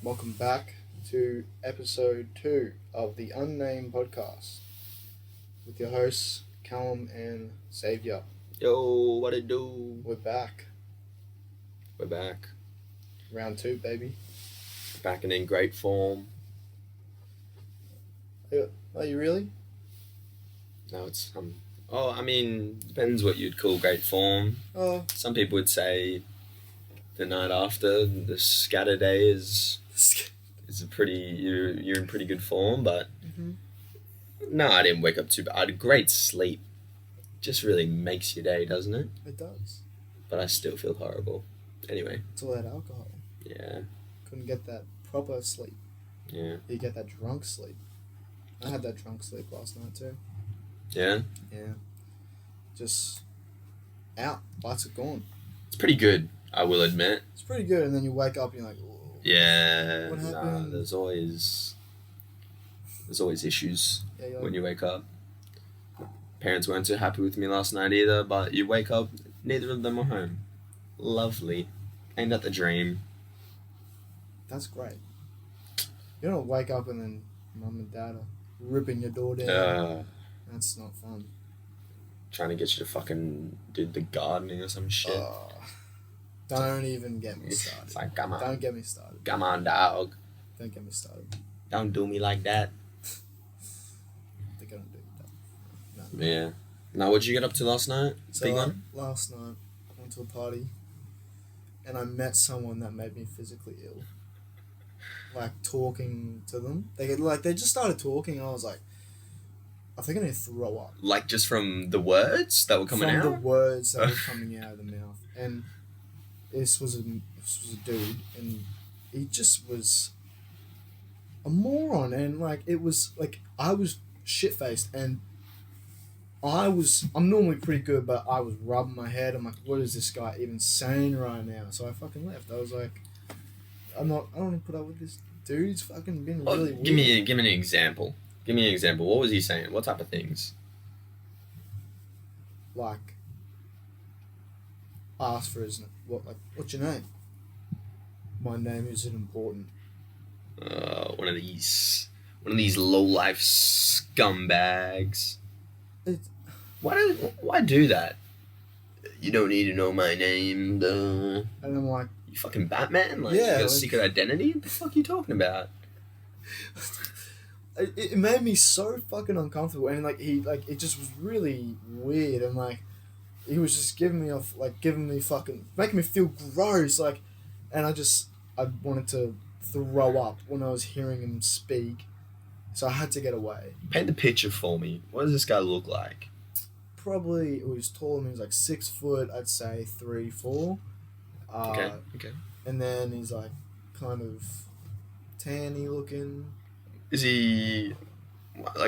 Welcome back to episode 2 of the Unnamed Podcast with your hosts, Callum and Saviour. Yo, what it do? We're back. We're back. Round 2, baby. Back and in great form. Are you really? No, it's depends what you'd call great form. Oh. Some people would say the night after, the scatter day is a pretty, you're in pretty good form, but no, I didn't wake up too bad. I had a great sleep. Just really makes your day, doesn't it? It does. But I still feel horrible. Anyway. It's all that alcohol. Yeah. Couldn't get that proper sleep. Yeah. You get that drunk sleep. I had that drunk sleep last night too. Yeah? Yeah. Just out. Lights are gone. It's pretty good, I will admit. It's pretty good, and then you wake up and you're like, whoa. Yeah. What happened? Nah, there's always issues when you wake up. Parents weren't too happy with me last night either, but you wake up, neither of them are home. Lovely. Ain't that the dream? That's great. You don't wake up and then mum and dad are ripping your door down. That's not fun. Trying to get you to fucking do the gardening or some shit. Don't even get me started. It's like, come on. Don't get me started. Come on, dog. Don't get me started. Don't do me like that. They're gonna do that. No. Yeah. Now, what'd you get up to last night? So Big one? Last night, I went to a party, and I met someone that made me physically ill. Like, talking to them. They just started talking, and I was like, I think I need to throw up. Like, just from the words that were coming out? From the words that were coming out of the mouth. And this was a dude, and he just was a moron, and it was I was shit-faced, and I'm normally pretty good, but I was rubbing my head. I'm like, what is this guy even saying right now? So I fucking left. I was like, I don't want to put up with this dude. He's fucking been really weird. Give me an example. Give me an example. What was he saying? What type of things? Like, ask for his what's your name? My name isn't important. One of these low life scumbags. Why do that? You don't need to know my name, duh. And I'm like, you fucking Batman? Yeah, you got a secret identity? What the fuck are you talking about? It made me so fucking uncomfortable, and it just was really weird, and he was just making me feel gross, and I wanted to throw up when I was hearing him speak, so I had to get away. Paint the picture for me. What does this guy look like? Probably, he was taller than me. He was 6 foot, I'd say 3'4". Okay. And then he's kind of tanny looking. Is he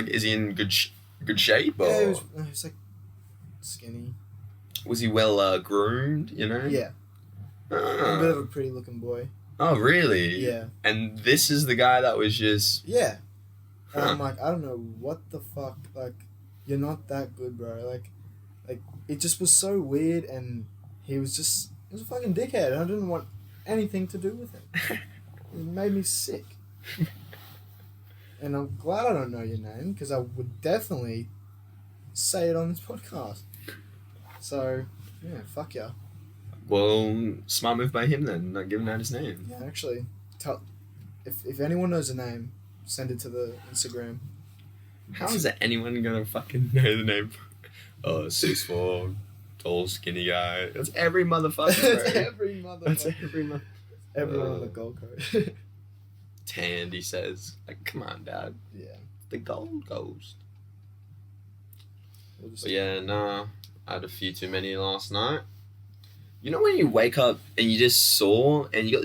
in good shape? Or? Yeah, he was skinny. Was he well groomed, you know? Yeah. A bit of a pretty looking boy. Oh, really? Yeah. And this is the guy that was just... Yeah. And I'm like, I don't know what the fuck, you're not that good, bro. It just was so weird, and he was a fucking dickhead, and I didn't want anything to do with him. It made me sick. And I'm glad I don't know your name, because I would definitely say it on this podcast. So, yeah, fuck ya. Well, smart move by him then, not giving out his name. Yeah, actually, if anyone knows a name, send it to the Instagram. How is anyone gonna fucking know the name? 6'4", tall, skinny guy. That's every motherfucker, bro. That's every motherfucker. That's every motherfucker. Everyone on the Gold Coast. Tanned, he says. Come on, Dad. Yeah. The Gold Coast. But yeah, nah. I had a few too many last night. You know when you wake up and you just saw and you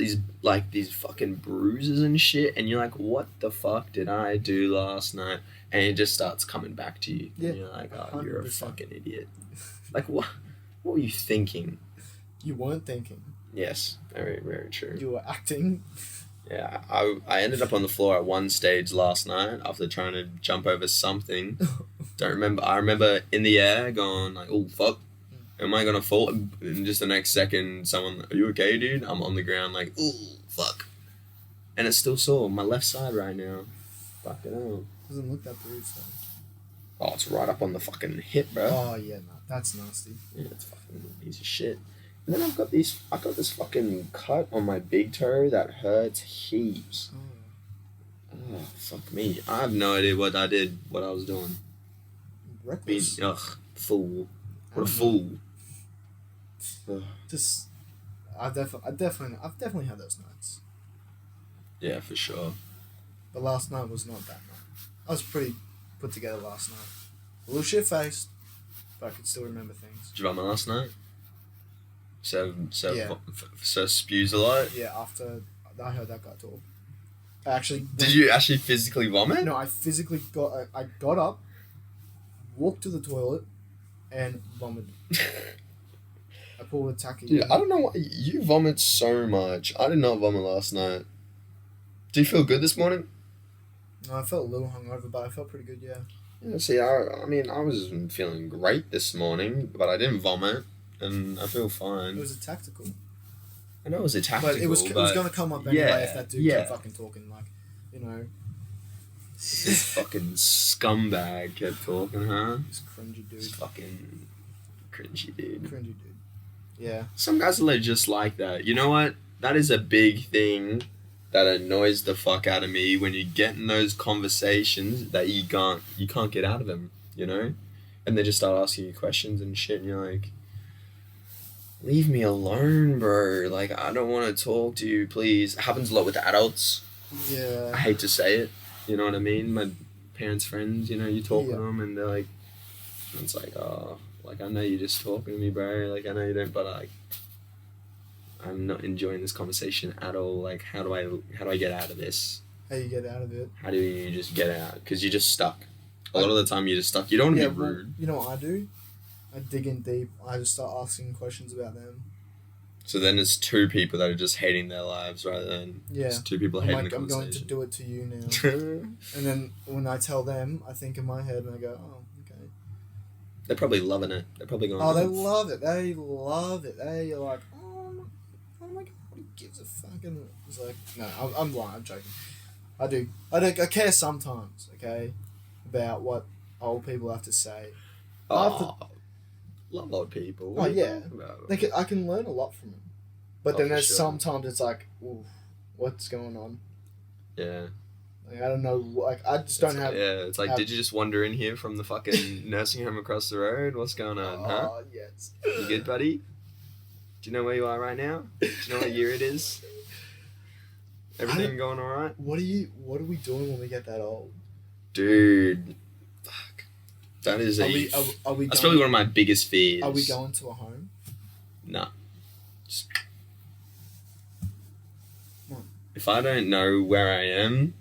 got these fucking bruises and shit, and you're like, what the fuck did I do last night? And it just starts coming back to you. Yeah. And you're like, oh, 100%. You're a fucking idiot. What were you thinking? You weren't thinking. Yes, very, very true. You were acting. Yeah, I ended up on the floor at one stage last night after trying to jump over something. Don't remember. I remember in the air going oh fuck, Am I gonna fall? In just the next second, someone, are you okay, dude? I'm on the ground like, ooh, fuck. And it's still sore. My left side right now. Fucking hell. Doesn't look that bruised though. Oh, it's right up on the fucking hip, bro. Oh yeah, no, that's nasty. Yeah, it's fucking a piece of shit. And then I got this fucking cut on my big toe that hurts heaps. Oh, fuck me. I have no idea what I was doing. Reckless. Fool. What a fool. Just, I've definitely had those nights. Yeah, for sure. But last night was not that night. I was pretty put together last night. A little shit faced, but I could still remember things. Did you vomit last night? So Yeah. spews a lot? Yeah, after I heard that guy talk. Did you actually physically vomit? No, I got up, walked to the toilet, and vomited. I pulled a tacky. Dude, I don't know why you vomit so much. I did not vomit last night. Do you feel good this morning? No, I felt a little hungover, but I felt pretty good, yeah. Yeah, see, I mean, I was feeling great this morning, but I didn't vomit, and I feel fine. It was a tactical. I know it was a tactical, but it was going to come up anyway if that dude kept fucking talking, like, you know. This fucking scumbag kept talking, huh? This cringy dude. This fucking cringy dude. Cringy dude. Yeah. Some guys are just like that. You know what? That is a big thing that annoys the fuck out of me when you get in those conversations that you can't get out of them, you know? And they just start asking you questions and shit, and you're like, leave me alone, bro. Like, I don't want to talk to you, please. It happens a lot with adults. Yeah. I hate to say it. You know what I mean? My parents' friends, you know, you talk to them and they're like, and it's like, oh, like, I know you're just talking to me, bro. Like, I know you don't, but like, I'm not enjoying this conversation at all. Like, how do I get out of this? How you get out of it? How do you just get out? Because you're just stuck. A lot of the time you're just stuck. You don't want to be rude. Well, you know what I do? I dig in deep. I just start asking questions about them. So then it's two people that are just hating their lives rather than just two people hating the conversation. I'm going to do it to you now. And then when I tell them, I think in my head and I go, oh, okay. They're probably loving it. They're probably going, oh, they love it. They love it. They're like, oh my God, who gives a fucking... It's like, no, I'm lying. I'm joking. I care sometimes, okay, about what old people have to say. Love old people. Oh, yeah. I can learn a lot from them. But then there's sometimes it's like, ooh, what's going on? Yeah. Like, I don't know. Like, I just don't have... Yeah, it's like, did you just wander in here from the fucking nursing home across the road? What's going on, huh? Oh, yes. You good, buddy? Do you know where you are right now? Do you know what year it is? Everything going alright? What are we doing when we get that old? Dude. Fuck. That is that's probably one of my biggest fears. Are we going to a home? No. If I don't know where I am,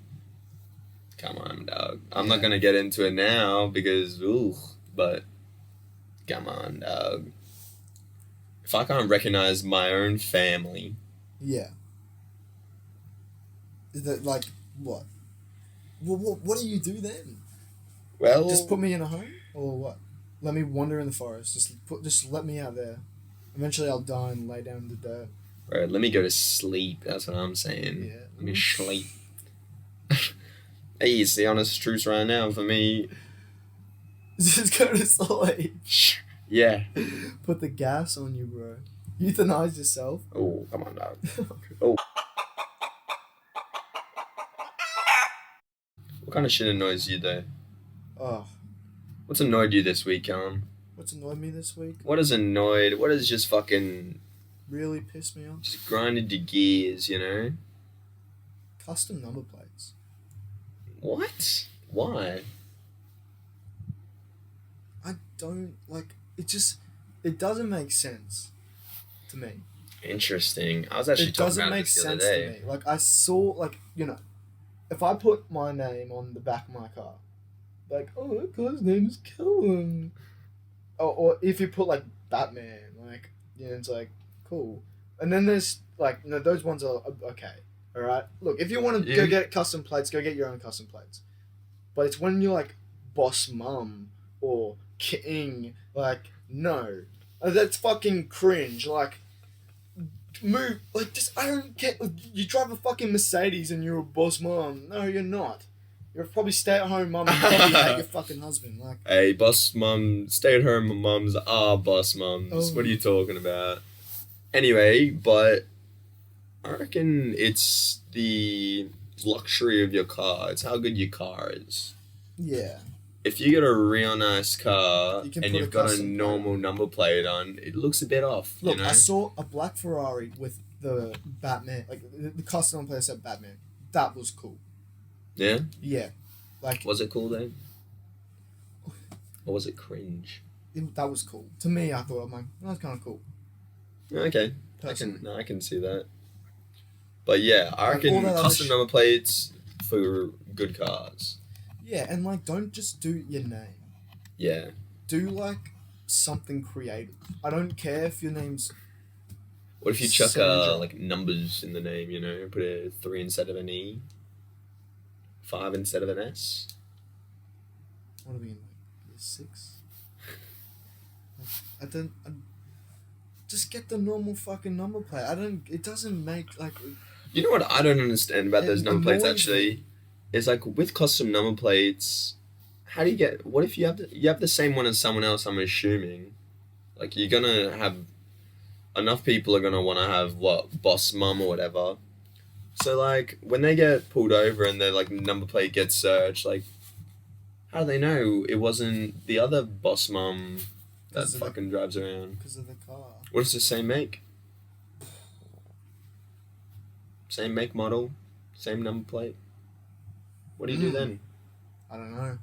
come on, dog. I'm not going to get into it now because, but come on, dog. If I can't recognize my own family. Yeah. Is that like, what? What do you do then? Well, just put me in a home or what? Let me wander in the forest. Just let me out there. Eventually, I'll die and lay down in the dirt. Bro, let me go to sleep. That's what I'm saying. Yeah. Let me sleep. Hey, it's the honest truth right now for me. Just go to sleep. Yeah. Put the gas on you, bro. Euthanize yourself. Oh, come on, dog. Oh. What kind of shit annoys you, though? Oh. What's annoyed you this week, Callum? What's annoyed me this week? What is just fucking... really pissed me off? Just grinded your gears, you know? Custom number plates. What? Why? I don't, like, it doesn't make sense to me. Interesting. I was actually talking about this the other day. It doesn't make sense to me. Like, I saw, like, you know, if I put my name on the back of my car, like, oh, that guy's name is Kellen. Or if you put, like, Batman, like, you know, it's like, cool. And then there's, like, you know, those ones are okay. Alright? Look, if you want to go get custom plates, go get your own custom plates. But it's when you're, like, Boss Mum or King, like, no. That's fucking cringe. Like, move. Like, just I don't get. You drive a fucking Mercedes and you're a boss mom. No, you're not. You're probably stay-at-home mom and probably hate your fucking husband. Like, Hey, boss mum, stay-at-home mums are boss mums. Oh. What are you talking about? Anyway, but I reckon it's the luxury of your car. It's how good your car is. yeah. If you get a real nice car You can and put you've a got a custom normal number plate on, it looks a bit off. Look, you know? I saw a black Ferrari with the Batman, like the custom plate said Batman. That was cool. Yeah? Yeah. Like, Was it cool then? Or was it cringe? that was cool. To me, I thought, I'm like, that was kind of cool. Okay. Personally. I can see that. But yeah, I Like, all reckon that other custom number plates for good cars. Yeah, and like, don't just do your name. Yeah. Do like something creative. I don't care if your name's What if you chuck Sandra. like numbers in the name, you know? Put a 3 instead of an E? 5 instead of an S? what are we in, like year 6? Like, just get the normal fucking number plate. It doesn't make like. You know what I don't understand about those It number plates annoys actually? Is like with custom number plates, how do you get? What if you have the same one as someone else? I'm assuming, like you're gonna have enough people are gonna want to have what boss mum or whatever. So like when they get pulled over and their like number plate gets searched, like how do they know it wasn't the other boss mum that 'Cause of the- fucking drives around? Because of the car. What is the same make? Same make model, same number plate. What do you do then? I don't know.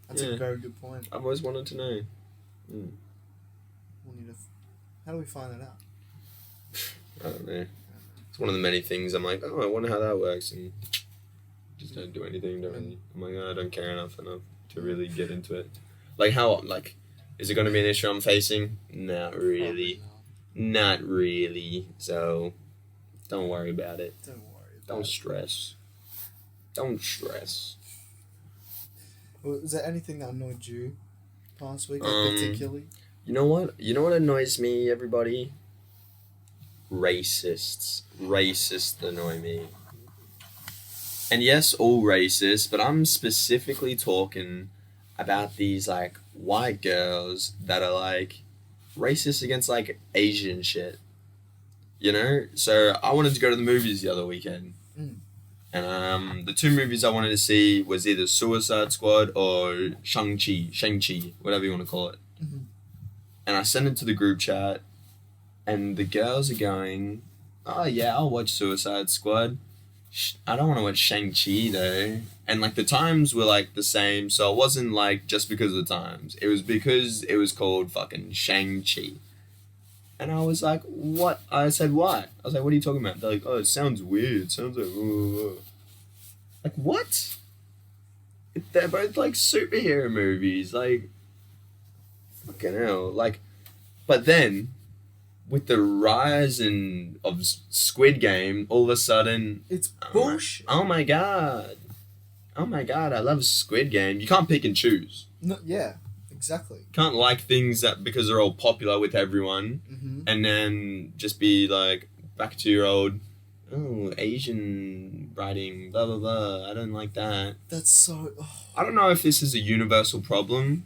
That's Yeah. a very good point. I've always wanted to know. We'll need to. How do we find that out? I don't know. It's one of the many things I'm like, oh, I wonder how that works, and just don't do anything. I'm like, oh, I don't care enough to really get into it. Like how, like, is it going to be an issue I'm facing? Not really. Not really. So, don't worry about it. Don't worry. Don't stress. Don't stress. Well, is there anything that annoyed you past week, particularly? You know what? You know what annoys me, everybody? Racists. Racists annoy me. And yes, all racists, but I'm specifically talking about these, like, white girls that are, like, racist against, like, Asian shit. You know? So, I wanted to go to the movies the other weekend. And the 2 movies I wanted to see was either Suicide Squad or Shang-Chi, whatever you want to call it. Mhm. And I sent it to the group chat, and the girls are going, oh yeah, I'll watch Suicide Squad. I don't want to watch Shang-Chi though. And like the times were like the same, so it wasn't like just because of the times. It was because it was called fucking Shang-Chi. And I was like, what? I said, why? I was like, what are you talking about? They're like, oh, it sounds weird. It sounds like, like, what? They're both, like, superhero movies. Like, fucking hell. Like, but then, with the rise of Squid Game, all of a sudden... It's bullshit. Oh my god. Oh my god, I love Squid Game. You can't pick and choose. No, yeah, exactly. Can't like things that because they're all popular with everyone, and then just be like back to your old, oh, Asian writing, blah blah blah. I don't like that. That's so. I don't know if this is a universal problem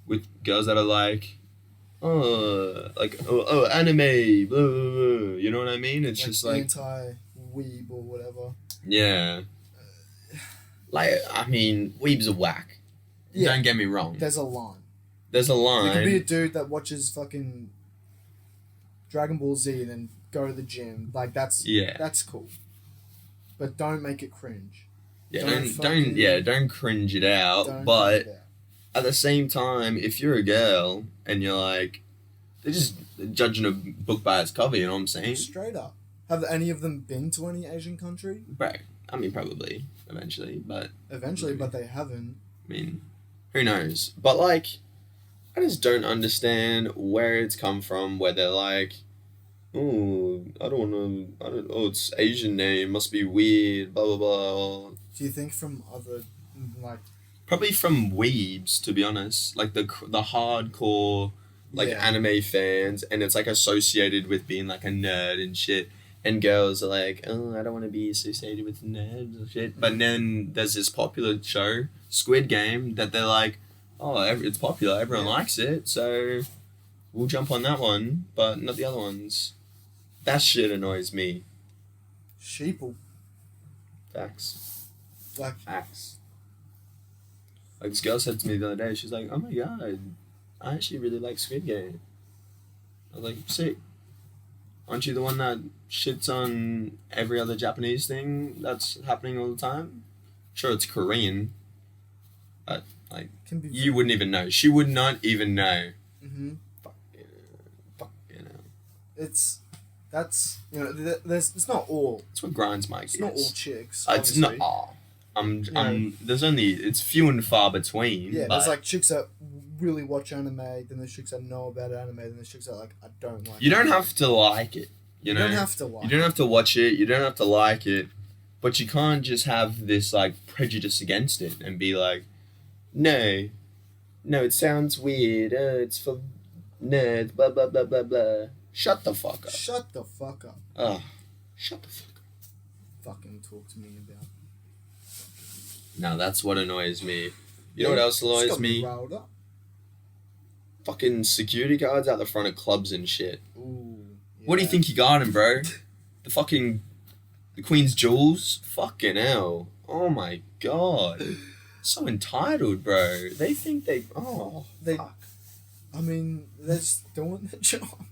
with girls that are like, anime, blah blah blah. You know what I mean? It's Like just like anti-weeb or whatever. yeah. Like I mean, weebs are whack. Yeah. Don't get me wrong. There's a line. There's a line. You could be a dude that watches fucking Dragon Ball Z and then go to the gym. Like that's cool. But don't make it cringe. Yeah, Don't don't cringe it out. Don't But do that. at the same time, if you're a girl and you're like, they're just judging a book by its cover, you know what I'm saying? Straight up. Have any of them been to any Asian country? Right. I mean, probably eventually, but Eventually, but they haven't. I mean, who knows? But like, I just don't understand where it's come from. Where they're like, oh, it's Asian name, must be weird, blah blah blah. Do you think from other, like... Probably from weebs, to be honest. Like the hardcore like Yeah. anime fans, and it's like associated with being like a nerd and shit. And girls are like, oh, I don't want to be associated with nerds or shit. But then there's this popular show, Squid Game, that they're like, oh, it's popular, everyone likes it, so we'll jump on that one, but not the other ones. That shit annoys me. Sheeple. Facts. Like, Facts. Like this girl said to me the other day, she's like, oh my god, I actually really like Squid Game. I was like, sick. Aren't you the one that shits on every other Japanese thing that's happening all the time? Sure, it's Korean. But, like, can be. you wouldn't even know. She would not even know. Mm-hmm. Fuck, you know. That's, you know, it's not all. It's what grinds my gears. It's not all chicks. It's not obviously. all. It's few and far between. Yeah, but there's like chicks that really watch anime, then there's chicks that know about anime, then there's chicks that like, I don't like you don't anime. have to like it. You know? don't have to like You don't have to watch it. You don't have to like it. But you can't just have this like prejudice against it and be like, no, it sounds weird. It's for nerds. Blah blah blah blah blah. Shut the fuck up. Shut the fuck up. Oh, shut the fuck up. Fucking talk to me about. Now that's what annoys me. You know what else Just annoys got me? riled up. Fucking security guards out the front of clubs and shit. Ooh. What do you yeah. think you got him, bro? The Queen's Jewels? Fucking hell. Oh my god. So entitled, bro. They think They- fuck. I mean, they're just doing their job.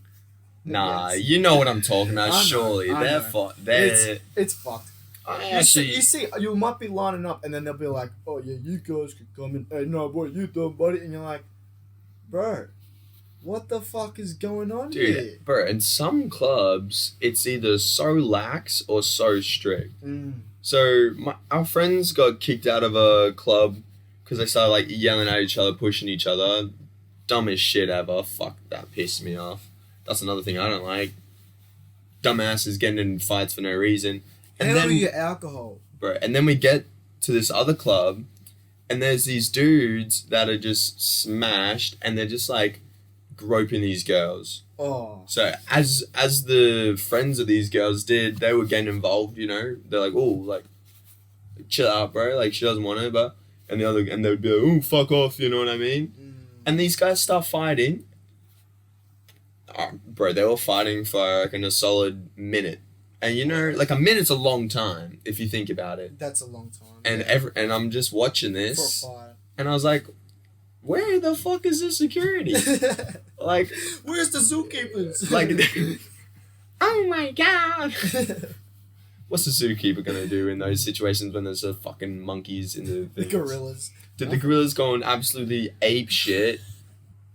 Nah, Yes. you know what I'm talking about, I know, surely. I They're know. they're It's fucked. I You see, you might be lining up, and then they'll be like, "Oh yeah, you guys could come in." Hey, no, boy, you done, buddy, and you're like, "Bro, what the fuck is going on here?" dude, bro, in some clubs, it's either so lax or so strict. Mm. So our friends got kicked out of a club because they started like yelling at each other, pushing each other. Dumbest shit ever. Fuck, that pissed me off. That's another thing I don't like. Dumbasses getting in fights for no reason. And Hell, then, your alcohol. bro, and then we get to this other club, and there's these dudes that are just smashed, and they're just like groping these girls. Oh. So as the friends of these girls did, they were getting involved. You know, they're like, oh, like, chill out, bro. Like she doesn't want it, but and they would be like, oh, fuck off. You know what I mean? Mm. And these guys start fighting. Oh, bro, they were fighting for like a solid minute. And you know, like a minute's a long time if you think about it. That's a long time. And yeah. and I'm just watching this, For a and I was like, where the fuck is the security? fight. Like, Where's the zookeepers? like, oh my god. What's the zookeeper gonna do in those situations when there's fucking monkeys in the the things? gorillas. Did the gorillas going absolutely ape shit?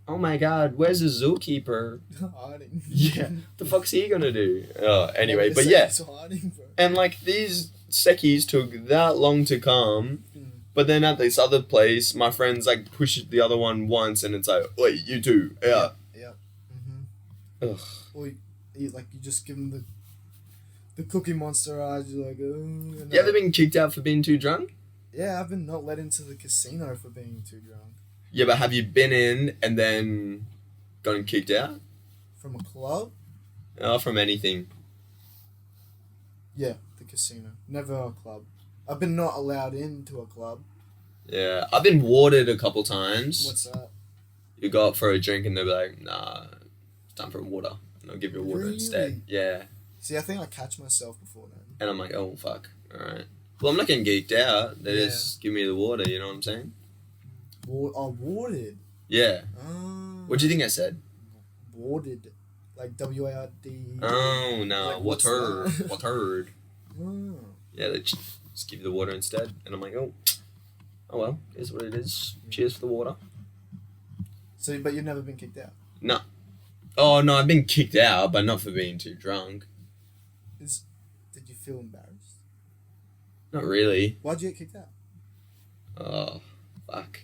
Oh my god, where's the zookeeper? Hiding. Yeah, the fuck's he gonna do? Oh, anyway, The but yeah. second's hiding, bro. And like these seckies took that long to come, Mm. but then at this other place, my friends like pushed the other one once, and it's like, wait, you too, yeah. Yep. Mm-hmm. Ugh. Or you just give them the Cookie Monster eyes. You're like, oh. You ever been kicked out for being too drunk? Yeah, I've been not let into the casino for being too drunk. Yeah, but have you been in and then gotten kicked out? From a club? Oh, from anything. Yeah, the casino. Never a club. I've been not allowed into a club. Yeah, I've been warded a couple times. What's that? You go up for a drink and they'll be like, nah, it's time for a water. And I'll give you a water Really? instead. Yeah. See, I think I catch myself before then. And I'm like, oh, fuck. Alright. Well, I'm not getting geeked out. They Yeah. just give me the water, you know what I'm saying? Warded. Yeah. Oh. What do you think I said? Warded. Like W-A-R-D. Oh, no. Like, what's water. that? Water. Oh. Yeah, they just give you the water instead. And I'm like, oh well, here's what it is. Cheers for the water. So, but you've never been kicked out? No. Oh, no, I've been kicked out, but not for being too drunk. Did you feel embarrassed? Not really. Why'd you get kicked out? Oh, fuck.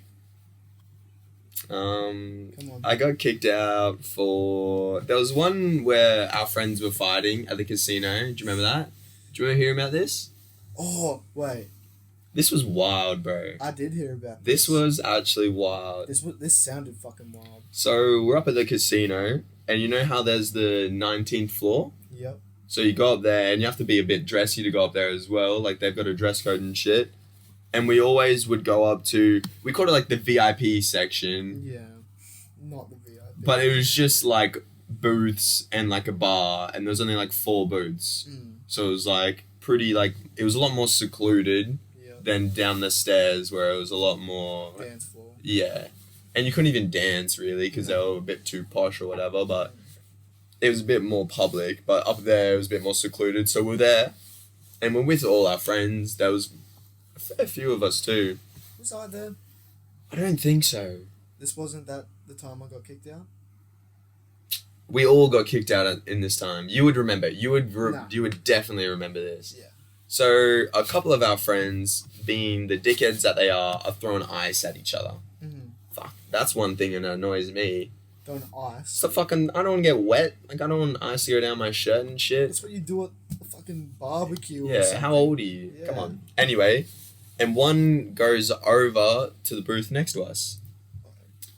Come on. I got kicked out for... There was one where our friends were fighting at the casino. Do you remember that? Do you remember hearing about this? Oh, wait. This was wild, bro. I did hear about This was actually wild. This sounded fucking wild. So we're up at the casino, and you know how there's the 19th floor? Yep. So you go up there, and you have to be a bit dressy to go up there as well. Like, they've got a dress code and shit. And we always would go up to, we called it like the VIP section. Yeah. Not the VIP. But it was just like booths and like a bar, and there was only like 4 booths. So it was like pretty, like, it was a lot more secluded. Than down the stairs where it was a lot more dance floor. Yeah, and you couldn't even dance really because they were a bit too posh or whatever. But it was a bit more public. But up there it was a bit more secluded. So we're there, and we're with all our friends. There was a fair few of us too. Was I there? I don't think so. This wasn't that the time I got kicked out. We all got kicked out in this time. You would remember. You would definitely remember this. Yeah. So a couple of our friends, being the dickheads that they are throwing ice at each other. Fuck, that's one thing that annoys me. Throwing ice? It's the fucking, I don't want to get wet. Like, I don't want ice to go down my shirt and shit. That's what you do at a fucking barbecue or Yeah, something. how old are you? Yeah. Come on. Anyway, and one goes over to the booth next to us.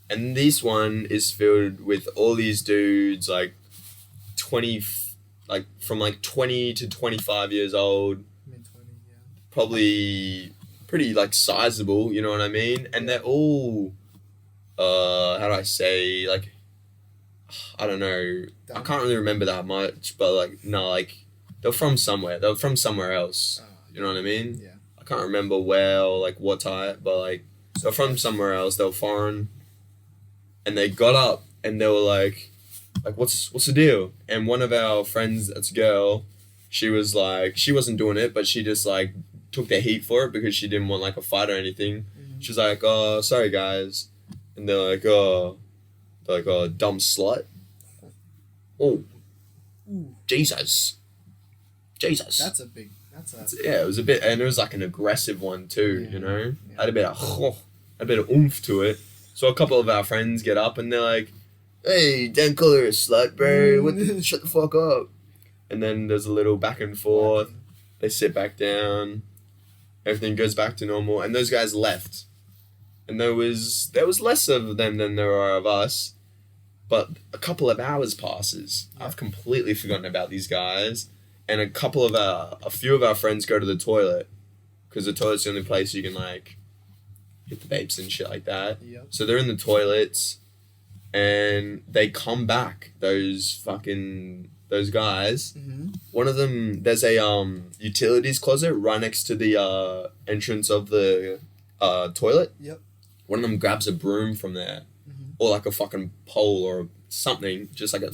And this one is filled with all these dudes, like, from 20 to 25 years old. Probably pretty like sizable, you know what I mean? And they're all how do I say, like, I don't know. I can't really remember that much, but like no, like they're from somewhere. They're from somewhere else. You know what I mean? Yeah. I can't remember where or like what type, but like they're from somewhere else. They were foreign. And they got up and they were like what's the deal? And one of our friends, that's a girl, she was like, she wasn't doing it, but she just like took the heat for it because she didn't want like a fight or anything. She's like, oh, sorry guys. And they're like, oh, dumb slut. Oh, Jesus. That's Yeah, it was a bit, and it was like an aggressive one too, you know? Had a bit of oomph to it. So a couple of our friends get up and they're like, hey, don't call her a slut, bro. Shut the fuck up. And then there's a little back and forth. They sit back down. Everything goes back to normal. And those guys left. And there was less of them than there are of us. But a couple of hours passes. I've completely forgotten about these guys. And a few of our friends go to the toilet. Because the toilet's the only place you can, like, hit the vapes and shit like that. Yep. So they're in the toilets. And they come back. Those guys. One of them, there's a utilities closet right next to the entrance of the toilet. Yep. One of them grabs a broom from there, or like a fucking pole or something, just like a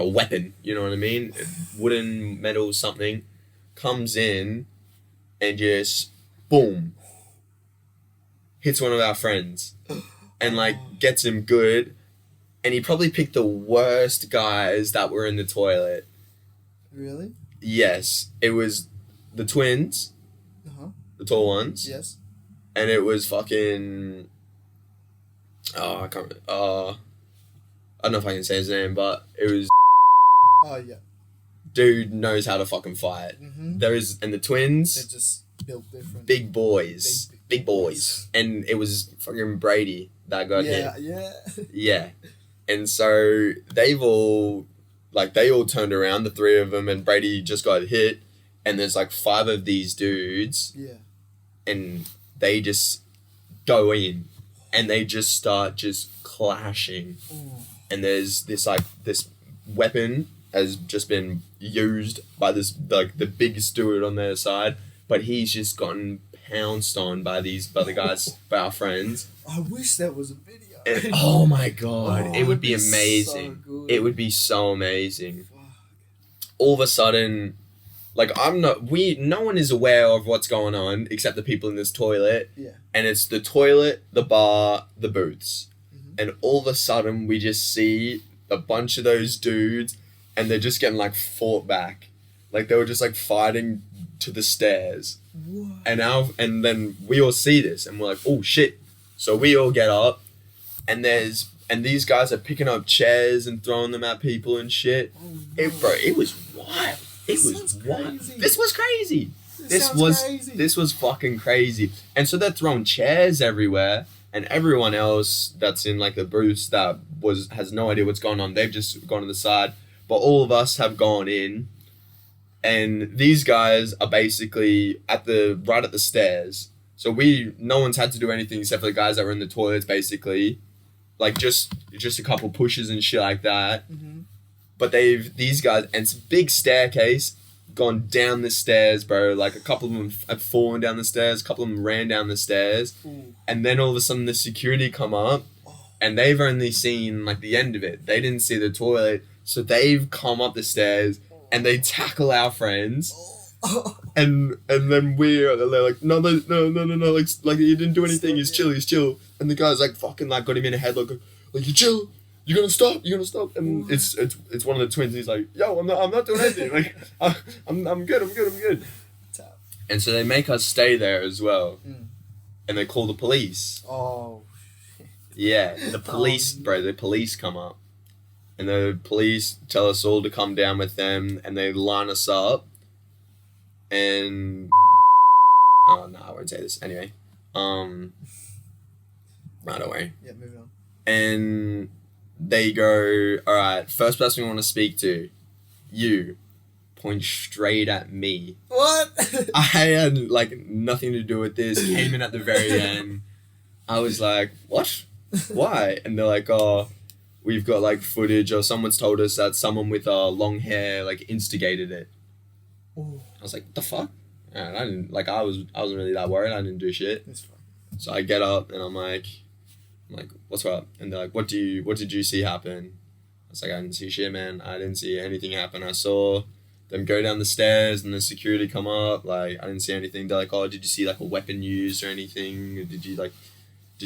weapon. You know what I mean? Wooden, metal, something. Comes in, and just boom, hits one of our friends, and like gets him good. And he probably picked the worst guys that were in the toilet. Really? Yes. It was the twins. The tall ones. Yes. And it was fucking... Oh, I can't... I don't know if I can say his name, but it was... Oh, yeah. Dude knows how to fucking fight. And the twins... They're just built different. Big boys. Big boys. And it was fucking Brady that got hit. Yeah. Yeah. And so they all turned around, the 3 of them, and Brady just got hit. And there's like 5 of these dudes. Yeah. And they just go in. And they just start just clashing. And there's this weapon has just been used by this, like, the biggest dude on their side. But he's just gotten pounced on by the guys, by our friends. I wish that was a video. And, oh my god, it would be it'd amazing. so It would be so amazing. Fuck. All of a sudden, like, no one is aware of what's going on except the people in this toilet. Yeah. And it's the toilet, the bar, the booths. And all of a sudden, we just see a bunch of those dudes, and they're just getting, like, fought back. Like, they were just, like, fighting to the stairs. What? And then we all see this, and we're like, oh, shit. So we all get up, and these guys are picking up chairs and throwing them at people and shit. Oh, no. It was wild. It was wild. Crazy. This was crazy. This was fucking crazy. And so they're throwing chairs everywhere, and everyone else that's in like the booths that has no idea what's going on. They've just gone to the side, but all of us have gone in, and these guys are basically right at the stairs. So no one's had to do anything except for the guys that were in the toilets, basically, like just a couple pushes and shit like that. Mm-hmm. But these guys, and it's a big staircase, gone down the stairs, bro. Like a couple of them had fallen down the stairs, a couple of them ran down the stairs. Ooh. And then all of a sudden the security come up, and they've only seen like the end of it. They didn't see the toilet, so they've come up the stairs and they tackle our friends. And then they're like, no, like he didn't do anything. He's chill. And the guy's like fucking like got him in a headlock, like you chill. You're gonna stop. And it's one of the twins. He's like, yo, I'm not doing anything. Like I'm good. And so they make us stay there as well. And they call the police. Oh. Yeah, the police, bro. The police come up, and the police tell us all to come down with them, and they line us up. And oh no, I won't say this anyway. Right, don't worry. Yeah, moving on. And they go, all right, first person we want to speak to, you. Point straight at me. What? I had like nothing to do with this. Came in at the very end. I was like, what? Why? And they're like, oh, we've got like footage, or someone's told us that someone with long hair like instigated it. Ooh. I was like, what the fuck? And I didn't like. I wasn't really that worried. I didn't do shit. That's fine. So I get up and I'm like, what's up? And they're like, what did you see happen? I was like, I didn't see shit, man. I didn't see anything happen. I saw them go down the stairs and the security come up. Like, I didn't see anything. They're like, oh, did you see like a weapon used or anything? Did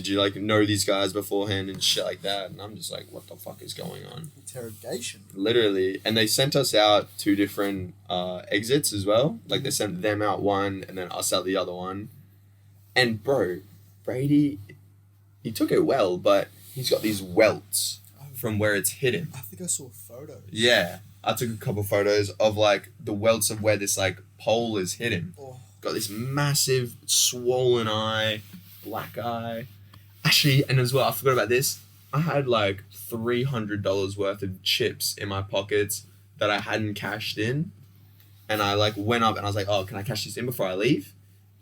you know these guys beforehand and shit like that? And I'm just like, what the fuck is going on? Interrogation. Literally. And they sent us out 2 different exits as well. Like, they sent them out one and then us out the other one. And bro, Brady, he took it well, but he's got these welts from where it's hit him. I think I saw photos. Yeah. I took a couple photos of like the welts of where this like pole is hit him. Oh. Got this massive swollen eye, black eye. Actually, and as well, I forgot about this. I had like $300 worth of chips in my pockets that I hadn't cashed in. And I like went up and I was like, oh, can I cash this in before I leave?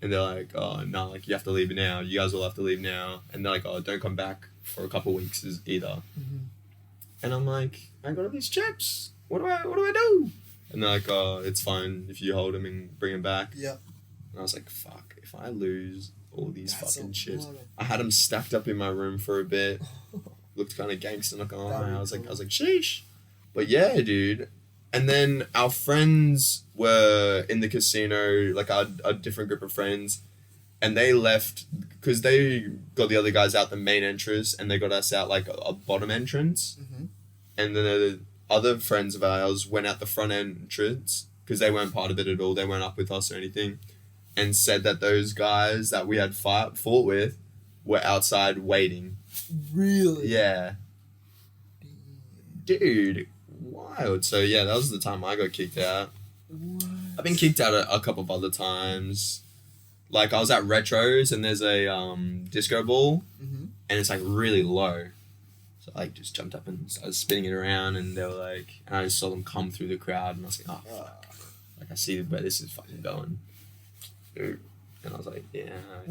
And they're like, oh, no, like you have to leave now. You guys all have to leave now. And they're like, oh, don't come back for a couple of weeks either. Mm-hmm. And I'm like, I got all these chips. What do I do? And they're like, oh, it's fine if you hold them and bring them back. Yep. And I was like, fuck, if I lose all these fucking chips. Lot. I had them stacked up in my room for a bit. Looked kind of gangster, not gonna lie. I was like, sheesh. But yeah, dude. And then our friends were in the casino, like our different group of friends, and they left because they got the other guys out the main entrance and they got us out like a bottom entrance. Mm-hmm. And then the other friends of ours went out the front entrance because they weren't part of it at all. They weren't up with us or anything, and said that those guys that we had fought with were outside waiting. Really? Yeah. Dude, wild. So yeah, that was the time I got kicked out. What? I've been kicked out a couple of other times. Like I was at Retros and there's a disco ball, mm-hmm. and it's like really low. So I like just jumped up and started spinning it around, and they were like, and I just saw them come through the crowd, and I was like, oh fuck. Like I see where this is fucking going. Dude. And I was like, yeah. I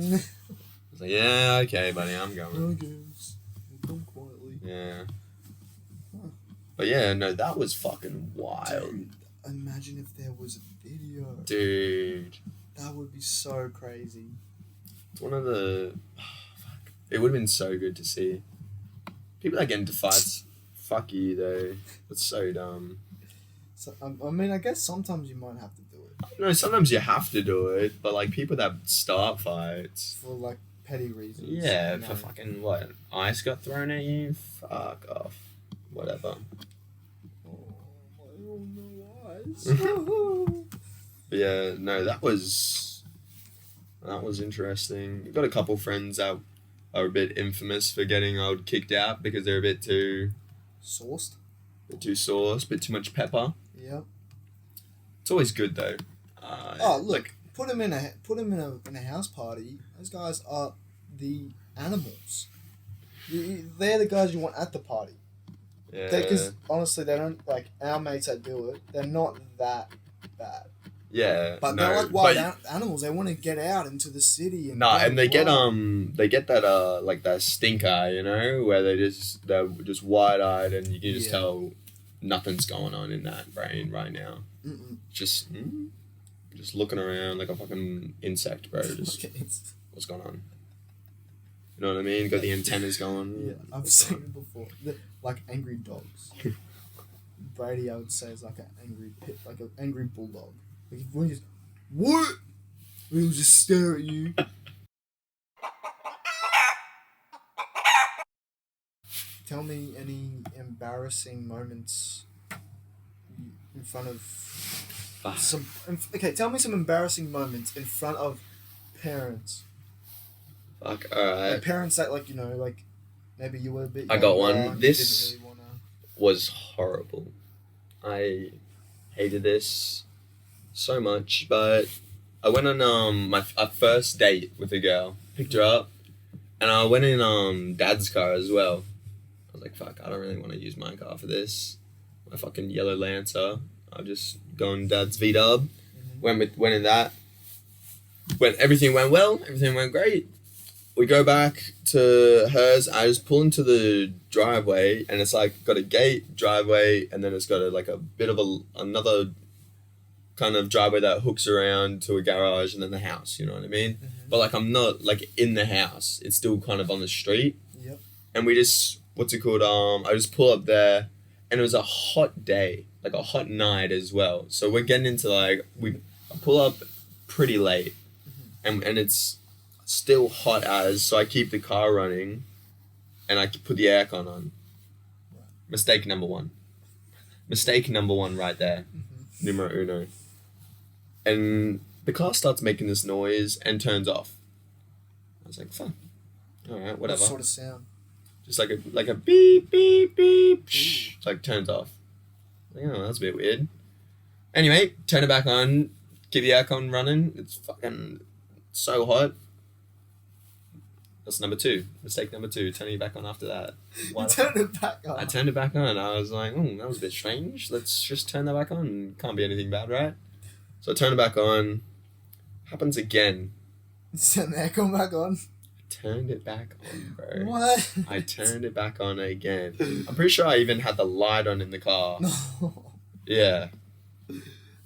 was like, yeah, okay, buddy, I'm going. I guess. Come quietly. Yeah. Huh. But yeah, no, that was fucking wild. Dude, imagine if there was a video. Dude. That would be so crazy. It's one of the... fuck. It would have been so good to see. People that get into fights, fuck you, though. That's so dumb. So, I mean, I guess sometimes you might have to do it. No, sometimes you have to do it, but, like, people that start fights... For, like, petty reasons. Yeah, for fucking, what? Ice got thrown at you? Fuck off. Whatever. Oh, I don't know eyes. But yeah, no, that was interesting. Got a couple friends that are a bit infamous for getting kicked out because they're a bit too... Sauced? A bit too sauce, a bit too much pepper. Yep. It's always good, though. Oh, look, put them in a house party. Those guys are the animals. They're the guys you want at the party. Yeah. Because honestly, they don't like our mates that do it. They're not that bad. Yeah. But they're like wild animals. They want to get out into the city and. And they get that like that stink eye, you know, where they're just wide eyed and you can just tell nothing's going on in that brain right now. Mm-mm. Just looking around like a fucking insect, bro. Just what's going on? You know what I mean? Got the antennas going. Yeah, I've seen it before. Like angry dogs. Brady, I would say, is like an angry bulldog. Like if we just what? We'll just stare at you. Tell me any embarrassing moments in front of some. Okay, tell me some embarrassing moments in front of parents. Fuck, alright. Like parents that, like, you know, like, maybe you were a bit. I got one. Young, This didn't really was horrible. I hated this so much, but I went on my first date with a girl, picked her up, and I went in Dad's car as well. I was like, fuck, I don't really want to use my car for this. My fucking yellow Lancer. I'll just go in Dad's V-Dub. Mm-hmm. Went in that. Everything went well. Everything went great. We go back to hers. I just pull into the driveway, and it's like got a gate, driveway, and then it's got a bit of another kind of driveway that hooks around to a garage, and then the house. You know what I mean? Mm-hmm. But like I'm not like in the house. It's still kind of on the street. Yep. And we just I just pull up there, and it was a hot day, like a hot night as well. So we're getting into I pull up pretty late, mm-hmm. and it's still hot as, so I keep the car running and I put the aircon on. Right. Mistake number one right there. Mm-hmm. Numero uno. And the car starts making this noise and turns off. I was like, fuck. Alright, whatever. What sort of sound? Just like a beep, beep, beep. It's like turns off. Like, oh, that's a bit weird. Anyway, turn it back on, keep the aircon running. It's fucking so hot. That's number two. Mistake number two. Turning it back on after that. You turned it back on? I turned it back on. I was like, that was a bit strange. Let's just turn that back on. Can't be anything bad, right? So I turn it back on. Happens again. You turned the aircon back on? I turned it back on, bro. What? I turned it back on again. I'm pretty sure I even had the light on in the car. No. Yeah.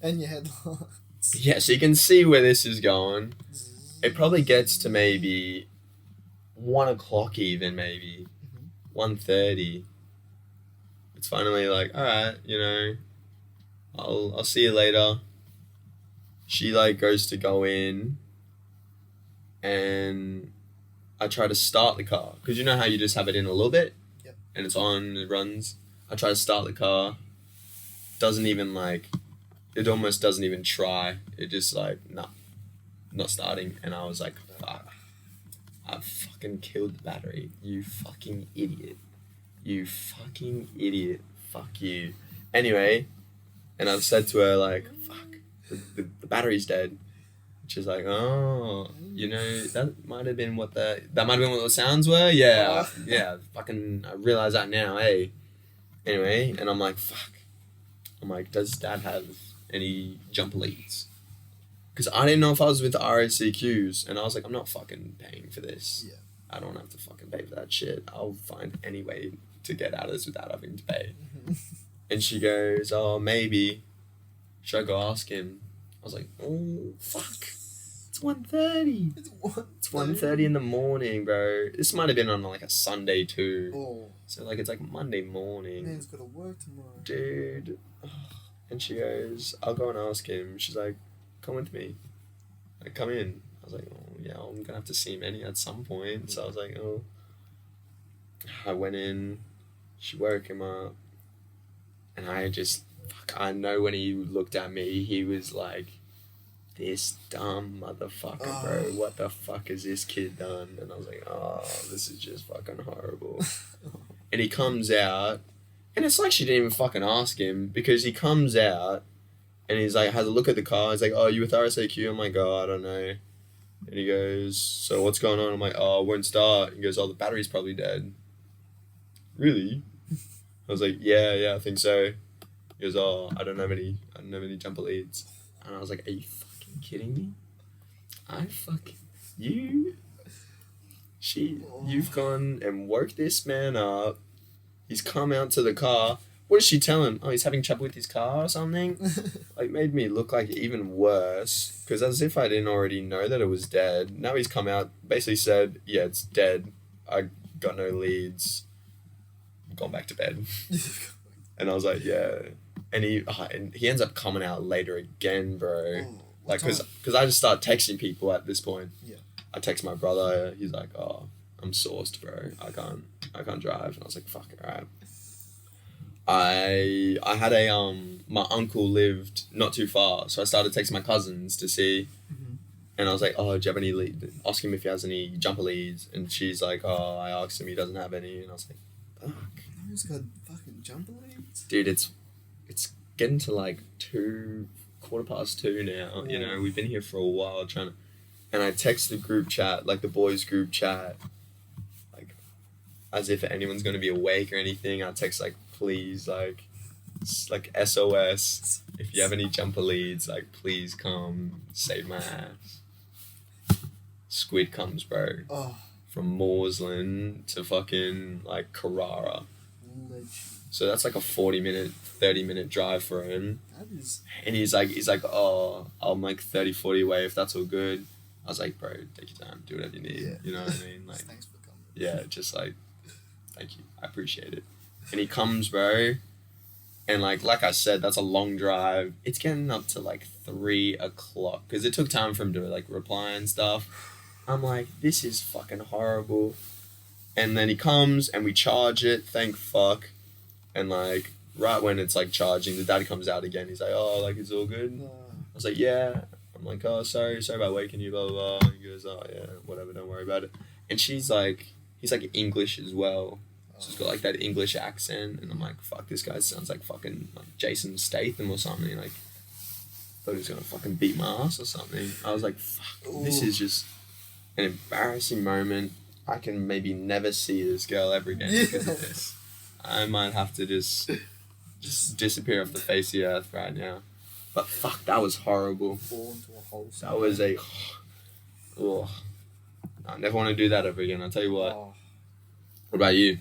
And your headlights. Yeah, so you can see where this is going. It probably gets to maybe 1 o'clock even, maybe. Mm-hmm. 1:30. It's finally like, alright, you know, I'll see you later. She goes to go in, and I try to start the car. Because you know how you just have it in a little bit? Yep. And it's on, it runs. I try to start the car. Doesn't even it almost doesn't even try. It just nah, not starting. And I was like, fuck. I fucking killed the battery. You fucking idiot. You fucking idiot. Fuck you. Anyway, and I've said to her, fuck, the battery's dead. She's like, oh, you know, that might have been what the sounds were? Yeah, yeah, fucking, I realize that now, hey. Anyway, and I'm like, fuck. I'm like, does Dad have any jumper leads? Because I didn't know if I was with the RACQs, and I was like, I'm not fucking paying for this. Yeah. I don't have to fucking pay for that shit. I'll find any way to get out of this without having to pay. Mm-hmm. And she goes, oh, maybe. Should I go ask him? I was like, oh, fuck. It's 1:30. It's 1:30 in the morning, bro. This might have been on a Sunday too. Oh. So it's Monday morning. Man's got to work tomorrow. Dude. And she goes, I'll go and ask him. She's like, come with me. Come in. I was like, oh, yeah, I'm going to have to see Manny at some point. So I was like, oh. I went in. She woke him up. And I know when he looked at me, he was like, this dumb motherfucker, bro. What the fuck has this kid done? And I was like, oh, this is just fucking horrible. And he comes out. And it's like she didn't even fucking ask him, because he comes out And he's like, has a look at the car. He's like, oh, you with RSAQ? I'm like, oh, I don't know. And he goes, so what's going on? I'm like, oh, it won't start. He goes, oh, the battery's probably dead. Really? I was like, yeah, I think so. He goes, oh, I don't have any jumper leads. And I was like, are you fucking kidding me? You've gone and woke this man up. He's come out to the car. What did she tell him? Oh, he's having trouble with his car or something? Like, made me look like even worse. Because as if I didn't already know that it was dead. Now he's come out, basically said, yeah, it's dead. I got no leads. I'm gone back to bed. And I was like, yeah. And he ends up coming out later again, bro. Like, because I just start texting people at this point. Yeah. I text my brother. He's like, oh, I'm sourced, bro. I can't drive. And I was like, fuck it, alright. I had my uncle lived not too far, so I started texting my cousins to see, and I was like, oh, do you have any lead? Ask him if he has any jumper leads, and she's like, oh, I asked him, he doesn't have any, and I was like, fuck. He's got fucking jumper leads? Dude, it's getting to like 2:15 now, you know, we've been here for a while and I text the group chat, like the boys group chat, like, as if anyone's going to be awake or anything. I text like, please, like SOS, if you have any jumper leads, like, please come save my ass. Squid comes, bro. Oh. From Moorsland to fucking like Carrara. So that's like a 30-minute drive for him. That is... And he's like, oh, I'm like 30-40 away if that's all good. I was like, bro, take your time, do whatever you need. Yeah. You know what I mean? Like, thanks for coming. Yeah, just like, thank you, I appreciate it. And he comes, bro, and like I said, that's a long drive. It's getting up to like 3 o'clock because it took time for him to like reply and stuff. I'm like, this is fucking horrible. And then he comes and we charge it, thank fuck. And like right when it's like charging, the daddy comes out again. He's like, oh, like it's all good. I was like, yeah. I'm like, oh, sorry about waking you, blah blah blah. He goes, oh yeah, whatever, don't worry about it. And he's like English as well. So he's got like that English accent, and I'm like, fuck, this guy sounds like fucking like Jason Statham or something. Like, thought he was gonna fucking beat my ass or something. I was like, fuck, this is just an embarrassing moment. I can maybe never see this girl ever again because of this. I might have to just disappear off the face of the earth right now. But fuck, that was horrible. Fall into a hole. That was a... Oh. I never want to do that ever again, I'll tell you what. Oh. What about you?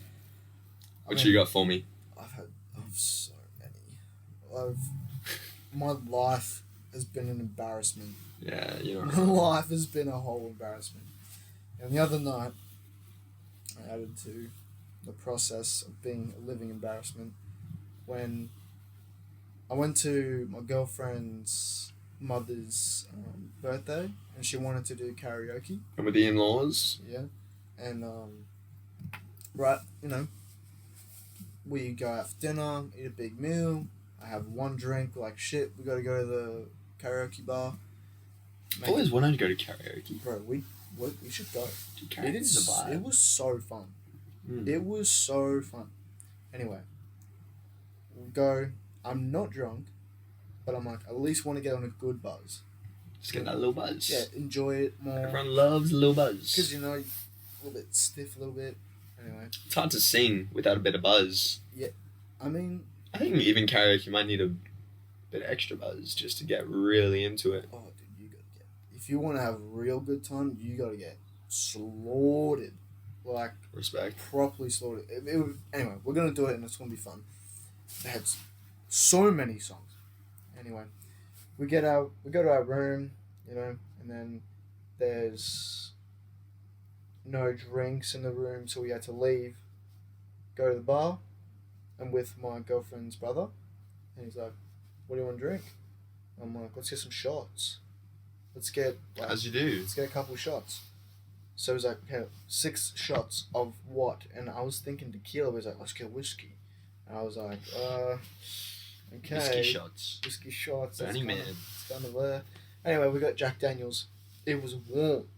What you got for me? I've so many. My life has been an embarrassment. Yeah, you know. My life has been a whole embarrassment. And the other night, I added to the process of being a living embarrassment when I went to my girlfriend's mother's birthday, and she wanted to do karaoke. And with the in-laws? Yeah. And, right, you know, we go out for dinner, eat a big meal, I have one drink, like shit, we gotta go to the karaoke bar. I've always wanted to go to karaoke. Bro, we should go. Dude, karaoke is a vibe. It was so fun. It was so fun. Anyway, we go. I'm not drunk, but I'm like, at least want to get on a good buzz. Just get that little buzz. Yeah, enjoy it more. Everyone loves a little buzz. Because, you know, a little bit stiff, a little bit. Anyway. It's hard to sing without a bit of buzz. Yeah. I mean... I think even karaoke might need a bit of extra buzz just to get really into it. Oh, dude, you gotta get... If you want to have a real good time, you gotta get slaughtered. Like... Respect. Properly slaughtered. Anyway, we're gonna do it and it's gonna be fun. They had so many songs. Anyway, we go to our room, you know, and then there's no drinks in the room, so we had to leave, go to the bar. I'm with my girlfriend's brother, and he's like, what do you want to drink? I'm like, let's get some shots. Let's get... Like, as you do. Let's get a couple of shots. So he's like, okay, 6 shots of what? And I was thinking tequila, but he's like, let's get whiskey. And I was like, okay. Whiskey shots. Whiskey shots. Burning Man. It's kind of there. Anyway, we got Jack Daniels. It was warm.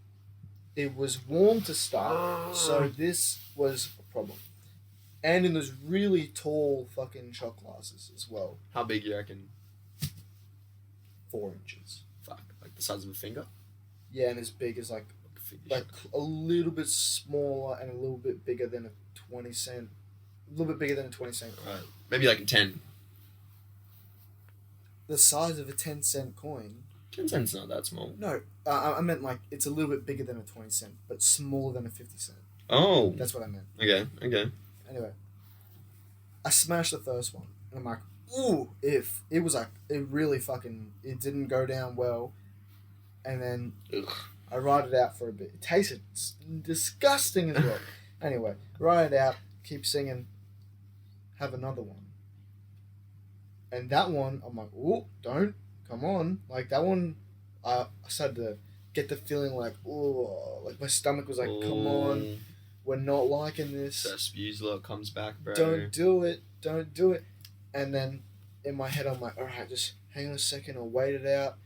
It was warm to start, so this was a problem. And in those really tall fucking shot glasses as well. How big you reckon? 4 inches. Fuck, like the size of a finger. Yeah, and as big as like a little bit smaller and a little bit bigger than a 20 cent. A little bit bigger than a 20 cent coin. Right. Maybe like a 10. The size of a 10-cent coin. 10 cents not that small. No, I meant like it's a little bit bigger than a 20 cent, but smaller than a 50 cent. Oh. That's what I meant. Okay. Anyway, I smashed the first one, and I'm like, ooh, if it was like it really fucking it didn't go down well, and then Ugh. I ride it out for a bit. It tasted disgusting as well. Anyway, ride it out, keep singing, have another one. And that one, I'm like, oh, don't, come on. Like, that one, I started to get the feeling like, oh, like my stomach was like, come on, we're not liking this. So Spuzler comes back, bro. Don't do it. And then in my head, I'm like, all right, just hang on a second, I'll wait it out.